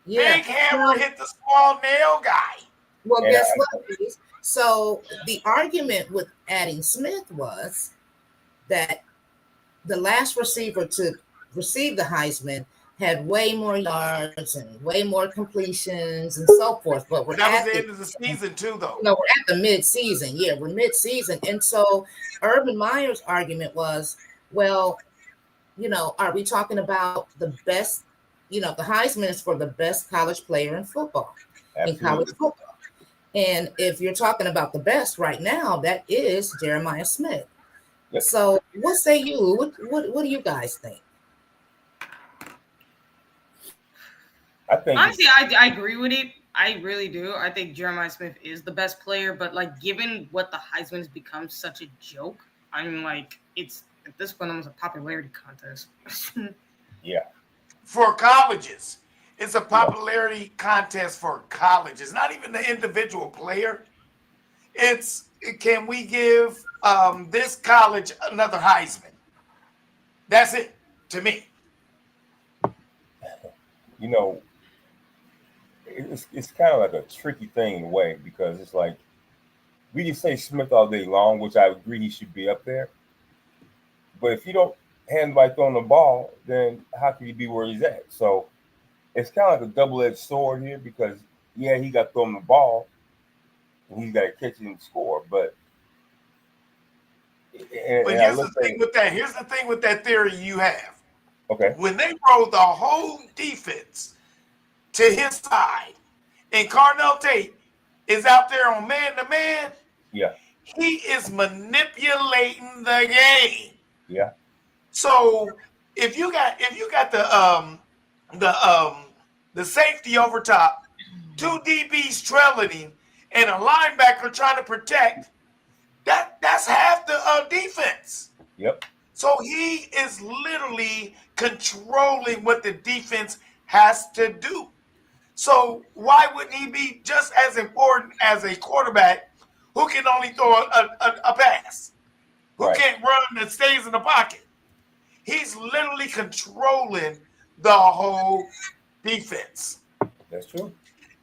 Yeah. Big hammer hit the small nail guy. Well, guess what, Hayes? So the argument with adding Smith was that the last receiver to receive the Heisman had way more yards and way more completions and so forth. But that was the end of the season too, though. No, we're at the mid-season. Yeah, we're mid-season. And so Urban Meyer's argument was, well, are we talking about the best, the Heisman is for the best college player in football, in college football. And if you're talking about the best right now, that is Jeremiah Smith. Yep. So what say you? What do you guys think? Honestly, I agree with it. I really do. I think Jeremiah Smith is the best player, but given what the Heisman has become such a joke, it's at this point almost a popularity contest. Yeah. For colleges. It's a popularity contest for colleges, not even the individual player. It's can we give this college another Heisman? That's it to me. You know, it's kind of like a tricky thing in a way, because it's like we can say Smith all day long, which I agree he should be up there. But if you don't hand by throwing the ball, then how can he be where he's at? So it's kind of like a double-edged sword here, because yeah, he got thrown the ball and he's got to catch it and score. But here's the thing with that. Here's the thing with that theory you have. Okay. When they rolled the whole defense to his side, and Carnell Tate is out there on man-to-man, yeah, he is manipulating the game. Yeah. So if you got the safety over top, 2 DBs trailing him, and a linebacker trying to protect, that's half the defense. Yep. So he is literally controlling what the defense has to do. So why wouldn't he be just as important as a quarterback who can only throw a pass, who can't run and stays in the pocket? He's literally controlling the whole defense. That's true.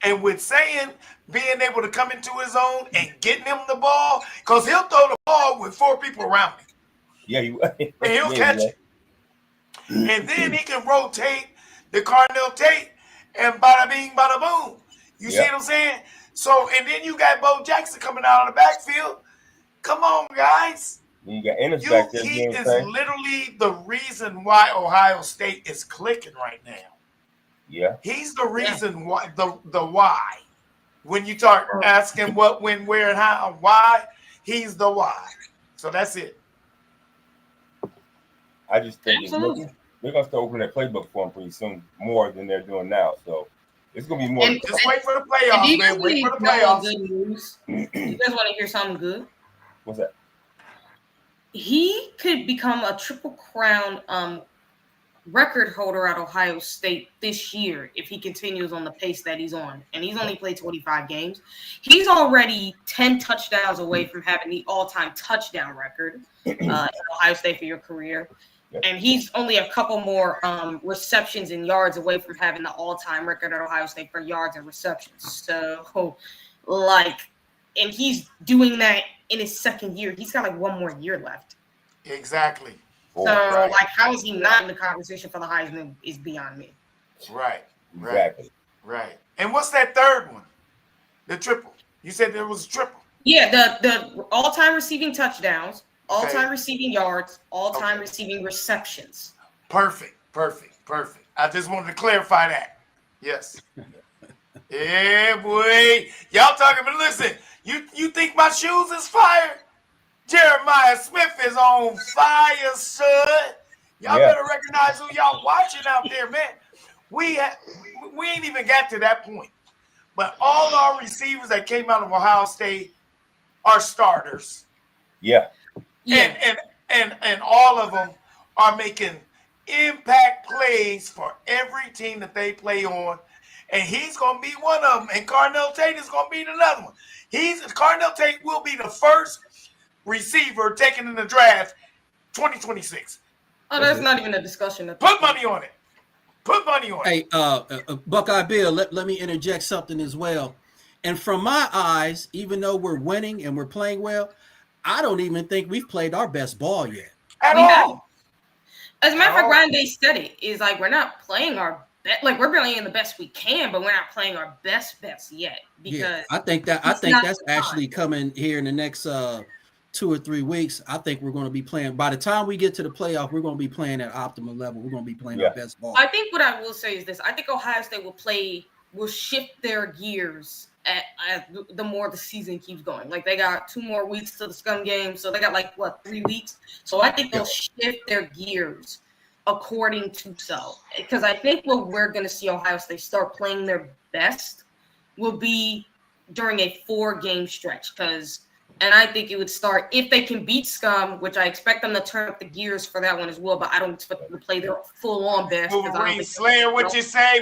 And with saying being able to come into his own and getting him the ball, because he'll throw the ball with 4 people around him. Yeah, and he'll catch it. And then he can rotate the Carnell Tate and bada bing, bada boom. You see what I'm saying? So, and then you got Bo Jackson coming out of the backfield. Come on, guys. You got Ennis back there. He is literally the reason why Ohio State is clicking right now. Yeah. He's the reason why, the why. When you start asking what, when, where, and how, why, he's the why. So that's it. I just think they're going to start opening their playbook for him pretty soon, more than they're doing now. So it's going to be more. Just wait for the playoffs, man. Wait for the playoffs. Good news. You guys want to hear something good? What's that? He could become a Triple Crown record holder at Ohio State this year if he continues on the pace that he's on. And he's only played 25 games. He's already 10 touchdowns away from having the all-time touchdown record in Ohio State for your career. And he's only a couple more receptions and yards away from having the all-time record at Ohio State for yards and receptions. So, and he's doing that in his second year. He's got 1 more year left. Exactly. So, how is he not in the conversation for the Heisman is beyond me. Right. Exactly. Right. And what's that third one? The triple. You said there was a triple. Yeah, the all-time receiving touchdowns, all-time receiving yards, all-time receiving receptions. Perfect. I just wanted to clarify that. Yes. Yeah, boy. Y'all talking, but listen, you think my shoes is fire? Jeremiah Smith is on fire, son. Y'all better recognize who y'all watching out there, man. We ain't even got to that point. But all our receivers that came out of Ohio State are starters. Yeah. And all of them are making impact plays for every team that they play on. And he's going to be one of them. And Carnell Tate is going to be another one. Carnell Tate will be the first receiver taken in the draft 2026. Oh, that's not even a discussion. Put money on it. Hey, Buckeye Bill, let me interject something as well. And from my eyes, even though we're winning and we're playing well, I don't even think we've played our best ball yet. At all. As a matter of fact, Ryan Day said it, is we're not playing our best. We're playing the best we can, but we're not playing our best yet. Because I think that's actually coming here in the next 2 or 3 weeks. I think we're going to be playing. By the time we get to the playoff, we're going to be playing at optimal level. We're going to be playing our best ball. I think what I will say is this: I think Ohio State will shift their gears at the more the season keeps going. They got 2 more weeks to the scum game, so they got 3 weeks. So I think they'll shift their gears according to because I think what we're going to see Ohio State start playing their best will be during a 4-game stretch and I think it would start if they can beat Scum, which I expect them to turn up the gears for that one as well, but I don't expect them to play their full-on best. Wolverine Slayer, what you say?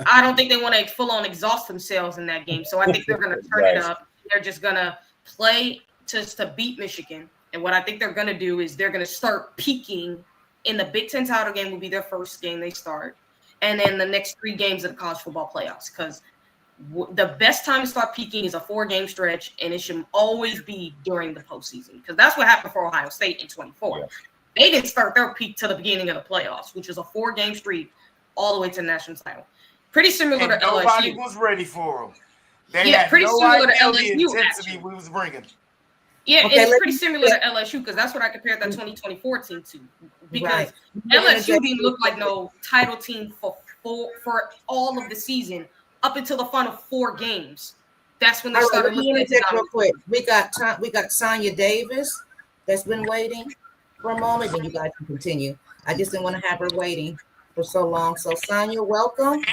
I don't think they want to full-on exhaust themselves in that game, so I think they're going to turn it up. they're just gonna play to beat Michigan. And what I think they're gonna do is they're gonna start peaking in the Big Ten title game will be their first game they start, and then the next 3 games of the college football playoffs. Because the best time to start peaking is a 4-game stretch, and it should always be during the postseason. Because that's what happened for Ohio State in 24. Yeah. They didn't start their peak to the beginning of the playoffs, which is a 4-game streak all the way to the national title. Pretty similar to LSU. Nobody was ready for them. They had pretty similar to LSU. The intensity we was bringing. Yeah, okay, it's pretty similar to LSU because that's what I compared that 2024 team to. Because LSU didn't look like no title team for all of the season up until the final 4 games. That's when they started looking at it. Real quick. We got Sonya Davis that's been waiting for a moment, and you guys can continue. I just didn't want to have her waiting for so long. So Sonya, welcome.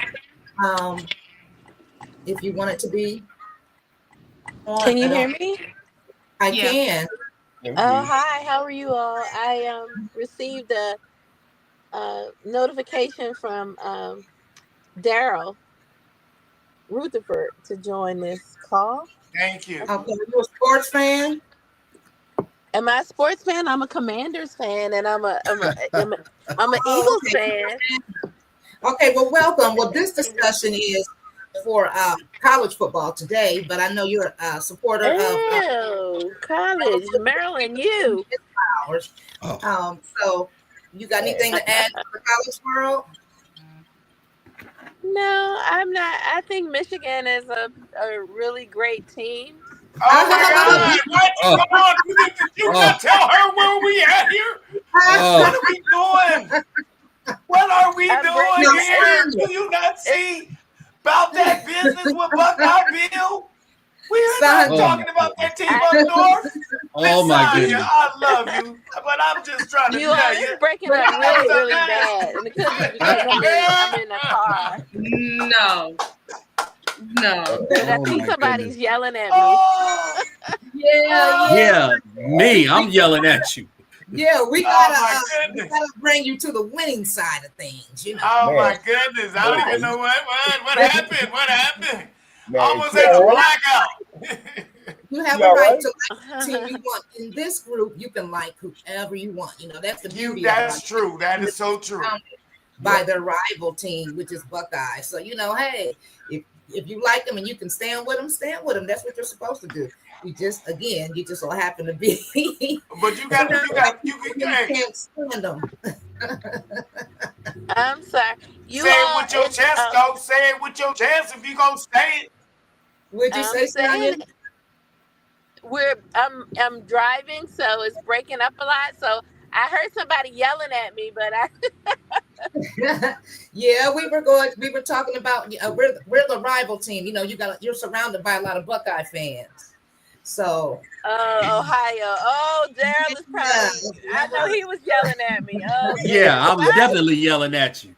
If you want it to be on, can you hear me? I can. Oh, hi. How are you all? I received a notification from Daryl Rutherford to join this call. Thank you. Okay, you a sports fan? Am I a sports fan? I'm a Commanders fan, and I'm an Eagles fan. Okay, well, welcome. Well, this discussion is for college football today, but I know you're a supporter of college, Maryland. You. So, you got anything to add to the college world? No, I'm not. I think Michigan is a really great team. Oh my God! What? Come on! You not tell her where we at here? What are we doing? What are we doing here? Do you not see about that business with Buckeye Bill? We're not talking about that team up north. Oh my goodness! I love you, but I'm just trying to tell you. You're breaking up really, really bad, and it could be because I'm in the car. No. But I think somebody's yelling at me. Oh, yeah, me. I'm yelling at you. Yeah, we gotta bring you to the winning side of things, you know. Oh my goodness! I don't even know what happened. What happened? Almost had a blackout. You have a right to like the team you want. In this group, you can like whoever you want. You know, that's the beauty. That's true. That is so true. By their rival team, which is Buckeye. So, you know, hey, if you like them and you can stand with them, stand with them. That's what you're supposed to do. You just so happen to be. But you can't stand them. I'm sorry. You say it with your chest, though. Say it with your chest if you gonna say it. Would you say something? I'm driving, so it's breaking up a lot. So I heard somebody yelling at me, but yeah, we were talking about we're the rival team. You know, you're surrounded by a lot of Buckeye fans. So Ohio. Oh, Daryl is probably I know he was yelling at me. Oh yeah, I'm definitely yelling at you.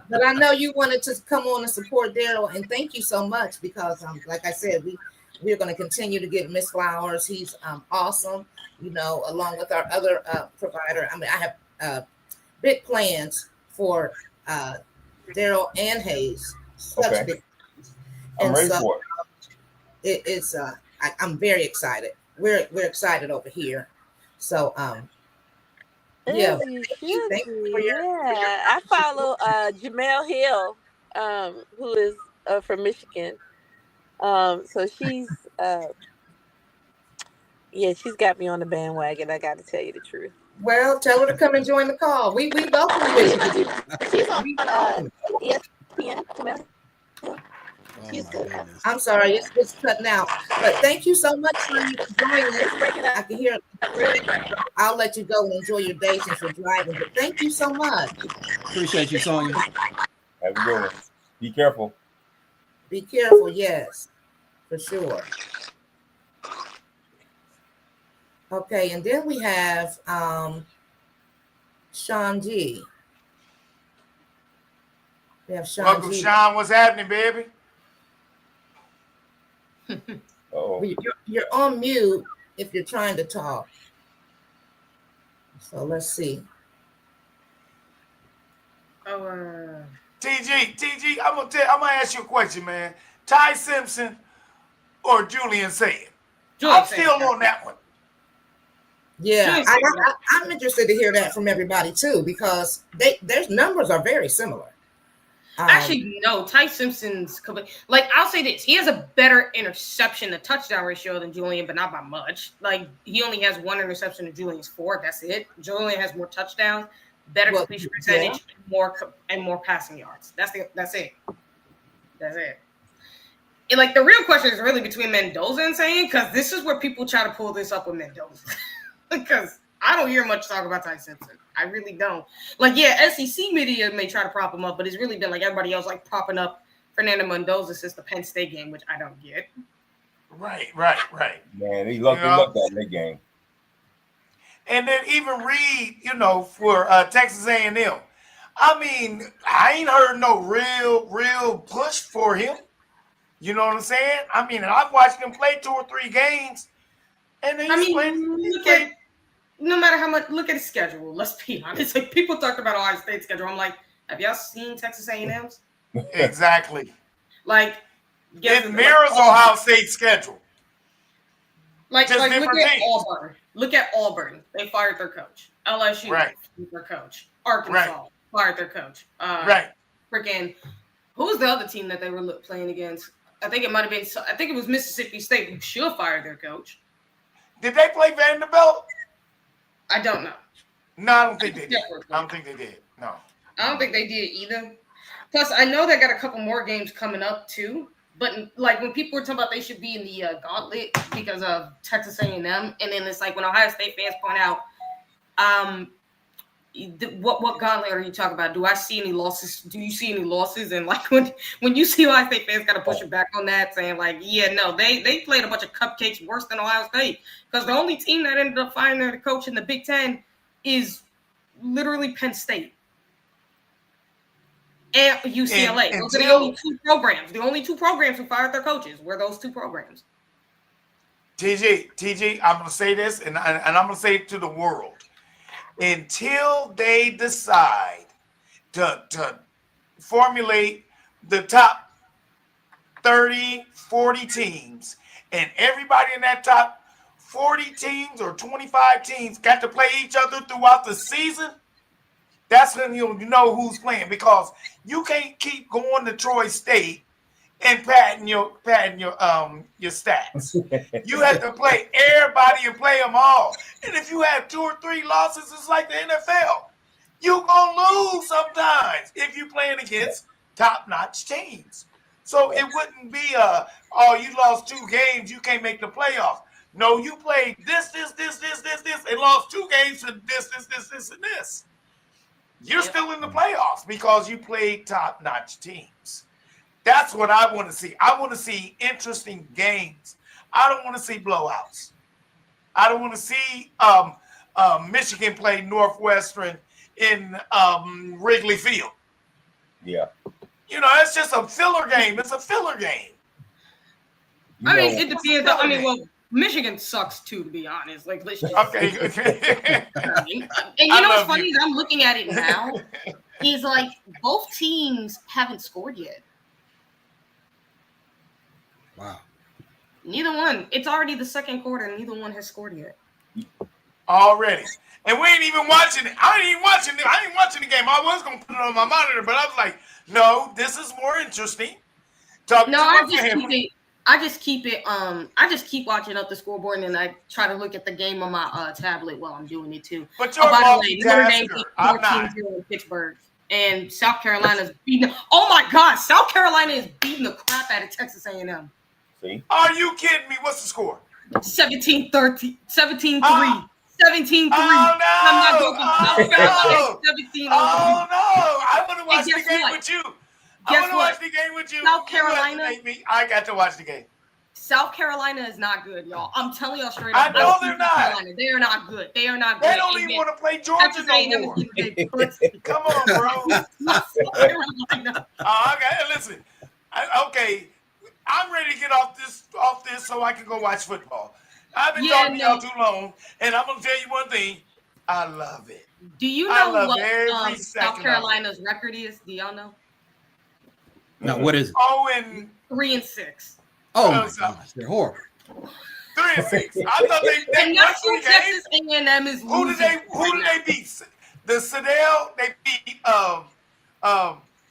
But I know you wanted to come on and support Daryl, and thank you so much because like I said, we're going to continue to get Miss Flowers. He's awesome, you know, along with our other provider. I mean, I have big plans for Daryl and Hayes. Such big plans. I'm ready for it. It's I'm very excited. We're excited over here. So yeah, thank you for your I follow Jamel Hill, who is from Michigan. So she's she's got me on the bandwagon. I got to tell you the truth. Well, tell her to come and join the call. We welcome you. She's on ESPN. I'm sorry, it's cutting out. But thank you so much for joining us. I can hear it. I'll let you go and enjoy your day since you're driving. But thank you so much. Appreciate you, Sonya. Have a good one. Be careful. Be careful, yes, for sure. Okay, and then we have Sean G. We have Sean Welcome, G. Sean. What's happening, baby? You're on mute if you're trying to talk. So let's see. TG, I'm gonna ask you a question, man. Ty Simpson or Julian saying? Julian I'm still on that one. Yeah, I'm interested to hear that from everybody too, because their numbers are very similar. Actually, no. Ty Simpson's like, I'll say this: he has a better interception to touchdown ratio than Julian, but not by much. Like, he only has 1 interception to Julian's 4. That's it. Julian has more touchdowns, better completion percentage, and more passing yards. That's it. That's it. And like, the real question is really between Mendoza and Saying, because this is where people try to pull this up with Mendoza, because I don't hear much talk about Ty Simpson. I really don't. Like, yeah, SEC media may try to prop him up, but it's really been like everybody else, like, propping up Fernando Mendoza since the Penn State game, which I don't get. Right. Man, he lucked out in that game. And then even Reed, for Texas A&M. I mean, I ain't heard no real push for him. You know what I'm saying? I mean, I've watched him play 2 or 3 games, and no matter how much, look at his schedule. Let's be honest. Like, people talked about Ohio State's schedule. I'm like, have y'all seen Texas A&M's? Exactly. Like, it mirrors Ohio State's schedule. Like look at Auburn. Look at Auburn. They fired their coach. LSU fired their coach. Arkansas fired their coach. Freaking, who was the other team that they were playing against? I think it might have been. I think it was Mississippi State, who should fire their coach. Did they play Vanderbilt? I don't know. No, I don't think they did. I don't think they did. No. I don't think they did either. Plus, I know they got a couple more games coming up too. But like, when people were talking about they should be in the gauntlet because of Texas A&M, and then it's like when Ohio State fans point out, what gauntlet are you talking about? Do I see any losses? Do you see any losses? And like, when you see Ohio State fans got to push it back on that, saying like, yeah, no, they played a bunch of cupcakes worse than Ohio State, because the only team that ended up firing their coach in the Big Ten is literally Penn State and UCLA. Those are the only 2 programs. The only 2 programs who fired their coaches were those 2 programs. TG, I'm going to say this, and I'm going to say it to the world. Until they decide to formulate the top 30, 40 teams, and everybody in that top 40 teams or 25 teams got to play each other throughout the season, that's when you know who's playing, because you can't keep going to Troy State and padding your stats. You have to play everybody and play them all. And if you have 2 or 3 losses, it's like the NFL. You're gonna lose sometimes if you're playing against top-notch teams. So it wouldn't be you lost 2 games, you can't make the playoffs. No, you played this, and lost 2 games to this, and this. You're still in the playoffs because you played top-notch teams. That's what I want to see. I want to see interesting games. I don't want to see blowouts. I don't want to see Michigan play Northwestern in Wrigley Field. Yeah. It's just a filler game. It's a filler game. I mean, it depends. I mean, well, Michigan sucks too, to be honest. Like, let's just okay. And you know what's funny is I'm looking at it now. Is like both teams haven't scored yet. Wow. Neither one. It's already the second quarter, and neither one has scored yet. Already. And we ain't even watching it. I ain't watching the game. I was gonna put it on my monitor, but I was like, no, this is more interesting. I just keep watching up the scoreboard, and then I try to look at the game on my tablet while I'm doing it too. But you're by the way, Notre Dame beat I'm not. 14-0 in Pittsburgh, and South Carolina's beating. Oh my God, South Carolina is beating the crap out of Texas A&M. See? Are you kidding me? What's the score? 17-3. 17-3. Oh, 17-3. no. I'm not joking. Oh, no. 17-3. Oh, no. I want to watch the game what? with you. Guess I want to watch the game with you. South Carolina. I got to watch the game. South Carolina is not good, y'all. I'm telling y'all straight I up. know they're not. Carolina. They are not good. They are not good. They don't even want to play Georgia no more. Come on, bro. Okay, listen. Okay, I'm ready to get off this so I can go watch football. I've been talking to y'all too long, and I'm gonna tell you one thing. I love it. Do you know what South Carolina's record is? Do y'all know? No, what is it? 3-6. Oh my gosh, they're horrible. 3-6. I thought they And won that's 3 who games. Texas A&M is Who losing. did they beat? The Sedell. They beat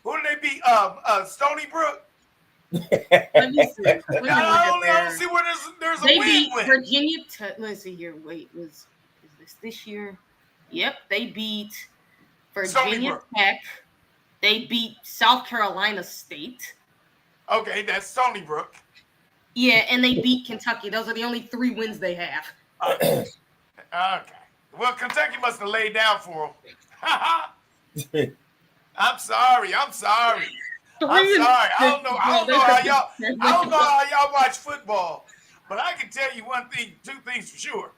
who did they beat? Stony Brook. Let me see. I don't see where there's a They win beat win. Virginia Tech. Let's see here. Wait, is this year? Yep, they beat Virginia Tech. They beat South Carolina State. Okay, that's Stony Brook. Yeah, and they beat Kentucky. Those are the only 3 wins they have. Okay. Well, Kentucky must have laid down for them. I'm sorry. I don't know how y'all watch football, but I can tell you 2 things for sure.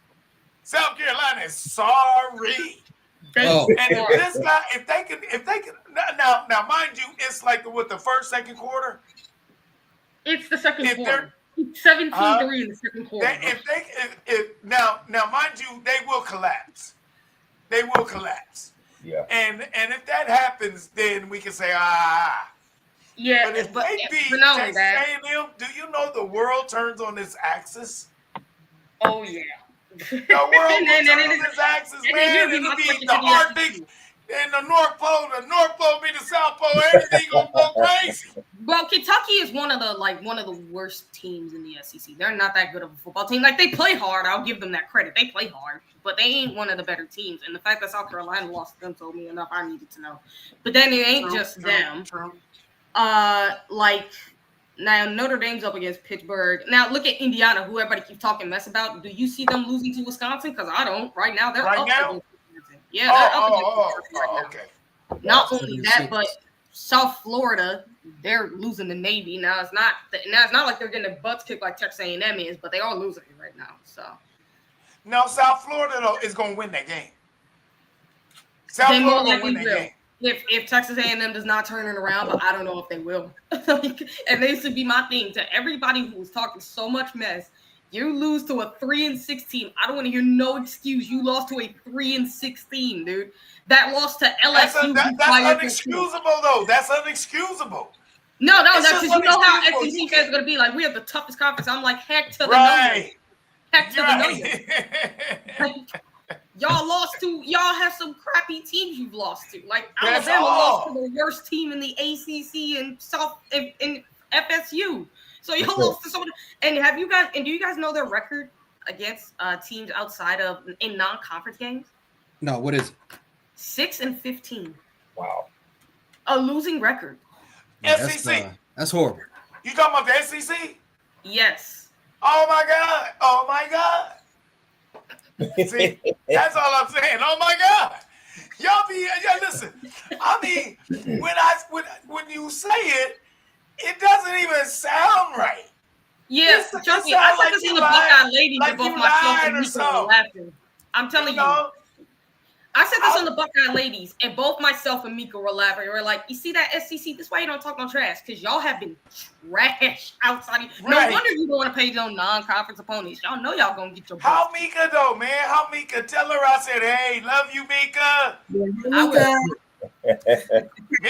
South Carolina is sorry. Oh. And if this guy, if they can, now, mind you, it's like the first, second quarter. It's the second quarter. 17-3 in the second quarter. Now, mind you, they will collapse. Yeah. And if that happens, then we can say, Yeah, but if they beat not Texas A&M, do you know the world turns on its axis? Oh yeah. The world will turn on its axis, man. It'll be the Arctic and the North Pole. The North Pole be the South Pole. Everything gonna go crazy. Well, Kentucky is one of the worst teams in the SEC. They're not that good of a football team. Like, they play hard. I'll give them that credit. They play hard, but they ain't one of the better teams. And the fact that South Carolina lost to them told me enough I needed to know. But then it ain't just them. Now Notre Dame's up against Pittsburgh. Now look at Indiana, who everybody keeps talking mess about. Do you see them losing to Wisconsin? Because I don't. Right now, they're up against Wisconsin. Yeah, they're up against Wisconsin right now. Okay. Not only that, but South Florida, they're losing to Navy. Now it's not like they're getting their butts kicked like Texas A&M is, but they are losing it right now. So no, South Florida though is going to win that game. South Florida will win that game. If Texas A&M does not turn it around, but I don't know if they will. And this would be my thing to everybody who was talking so much mess. You lose to a 3-6 team. I don't want to hear no excuse. You lost to a 3-6 team, dude. That lost to LSU. That's unexcusable, though. That's unexcusable. No, because you know how SEC fans are going to be like, we have the toughest conference. I'm like, heck to the numbers. Heck to the numbers. Y'all have some crappy teams you've lost to. Like, Alabama lost to the worst team in the ACC and in FSU. So y'all lost to someone. And do you guys know their record against teams outside of in non-conference games? No, what is it? 6-15. Wow. A losing record. Yeah, SEC. That's horrible. You talking about the SEC? Yes. Oh my God. See, that's all I'm saying. Oh my God. Y'all listen. I mean, when you say it, it doesn't even sound right. Yeah, trust me. I said this in the Buckeye Ladies, like and both you myself lying and or Mika were something. laughing. I'm telling you. I said this on the Buckeye Ladies, and both myself and Mika were laughing. We're like, you see that SEC? This why you don't talk no trash, because y'all have been trash outside. No wonder you don't want to pay your non-conference opponents. Y'all know y'all gonna get your. How Mika though, man? How Mika? Tell her I said, hey, love you, Mika. Mika,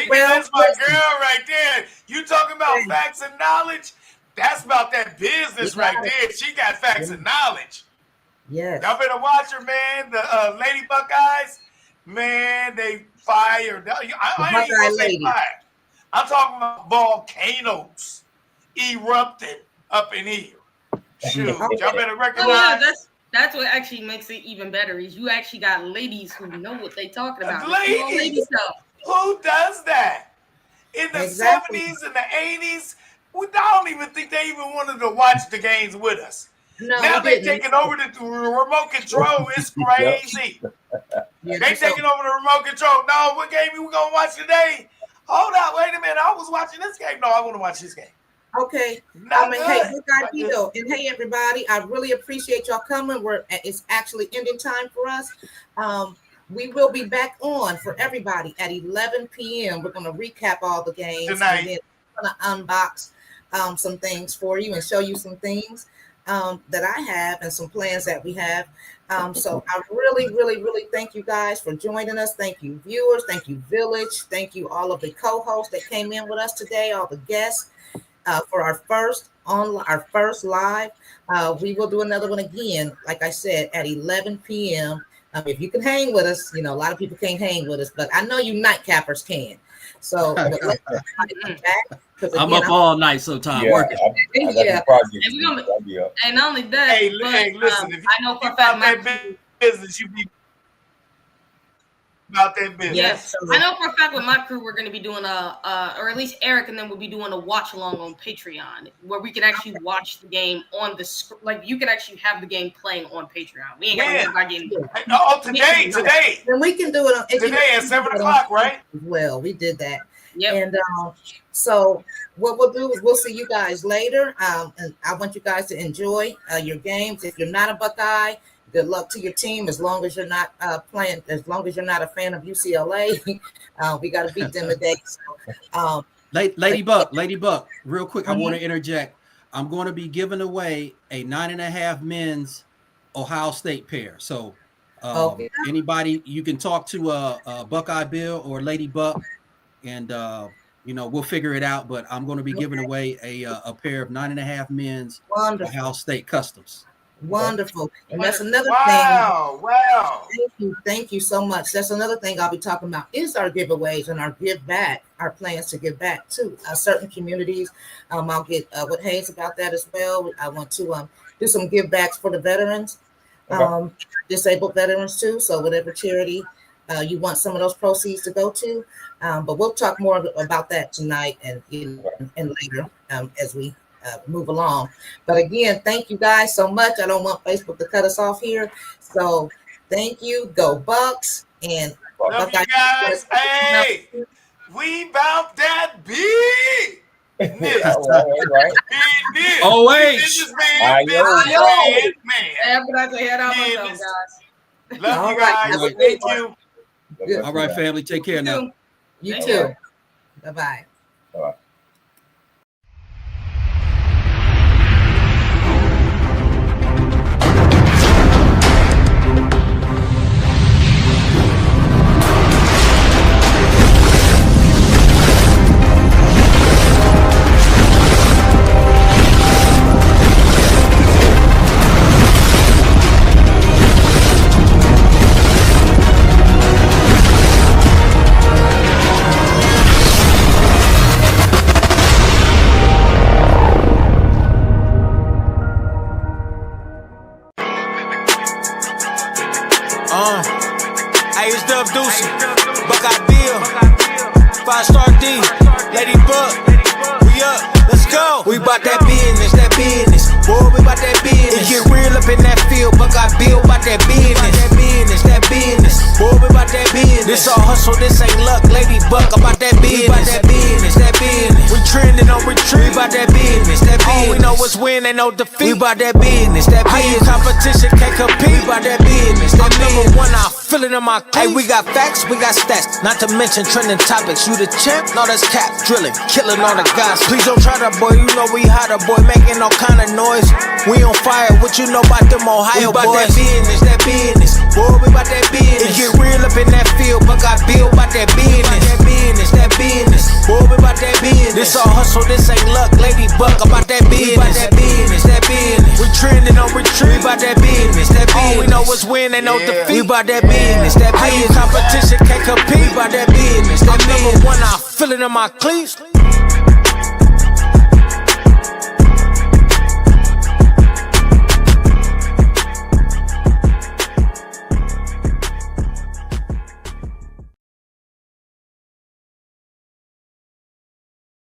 that's my girl right there. You talking about facts and knowledge? That's about that business right there. She got facts and knowledge. Yes. Y'all better watch her, man. The Lady Buckeyes, man, they fired. I ain't even gonna say fire. I'm talking about volcanoes erupting up in here. Shoot, y'all better recognize. Oh, yeah, that's what actually makes it even better is you actually got ladies who know what they talking about. Ladies stuff. Who does that? In the 70s and the 80s, I don't even think they even wanted to watch the games with us. No, now they taking over the remote control. It's crazy. They taking over the remote control. No, what game we gonna watch today? Hold up, wait a minute. I was watching this game. No, I want to watch this game. Okay. Hey, and hey, everybody. I really appreciate y'all coming. It's actually ending time for us. We will be back on for everybody at 11 p.m. We're going to recap all the games tonight. And then we're going to unbox some things for you and show you some things that I have and some plans that we have. So I really, really, really thank you guys for joining us. Thank you, viewers. Thank you, Village. Thank you, all of the co-hosts that came in with us today, all the guests. for our first live. We will do another one again, like I said, at 11 p.m. If you can hang with us, a lot of people can't hang with us, but I know you nightcappers can. So I'm up all night sometime working. And not only that, hey, listen, if you I know for a fact that business, you be about that business. Yes, I know for a fact with my crew we're going to be doing or at least Eric and then we'll be doing a watch along on Patreon where we can actually watch the game on the like you can actually have the game playing on Patreon. We ain't got to worry about getting. Oh, today. Then we can do it today at 7:00, right? Well, we did that. Yep. And so what we'll do is we'll see you guys later. And I want you guys to enjoy your games. If you're not a Buckeye, good luck to your team. As long as you're not playing, as long as you're not a fan of UCLA, we got to beat them today. So, Lady Buck, real quick, I want to interject. I'm going to be giving away a 9.5 men's Ohio State pair. So anybody, you can talk to Buckeye Bill or Lady Buck, and we'll figure it out. But I'm going to be giving away a pair of 9.5 men's Ohio State customs. Wonderful. And that's another thing. Wow. Thank you so much. That's another thing I'll be talking about is our giveaways and our give back, our plans to give back to certain communities. I'll get with Hayes about that as well. I want to do some give backs for the veterans, disabled veterans too. So whatever charity you want some of those proceeds to go to. But we'll talk more about that tonight and later as we move along. But again, thank you guys so much. I don't want Facebook to cut us off here. So thank you. Go Bucks. And love you guys. Hey, we bout that big. Right. Oh, wait. Love you guys. Thank you. All right, family. Take care now. You too. Bye-bye. Bye-bye. Hey, it's Dub Deuce, Buckeye Bill, 5-star D, Lady Buck, we up, let's go. We bout that business, boy, we bout that business. It get real up in that field, Buckeye Bill bout that business, that business, boy, we bout that business. This all hustle, this ain't luck, Lady Buck, about that business, that business. We trending on retreat, we bout that business, all we know is win, ain't no defeat. We bout that business, competition can't compete, we bout that business, I'm number one, I feel it in my cleats. Hey, we got facts, we got stats, not to mention trending topics. You the champ? No, that's cap, drilling, killing all the guys. Please don't try that, boy, you know we hotter, boy, making all kind of noise. We on fire, what you know about them Ohio boys? We bout that business, boy, we bout that business. It get real up in that field, Buckeye Bill bout that business, that business, boy, we bout that business. This all hustle, this ain't luck, Lady Buck, about that business, that business. We trending on retreat, we bout that business, all we know is win, ain't no defeat. We bout that business, competition can't compete, we bout that business, I'm number one, I feel it in my cleats.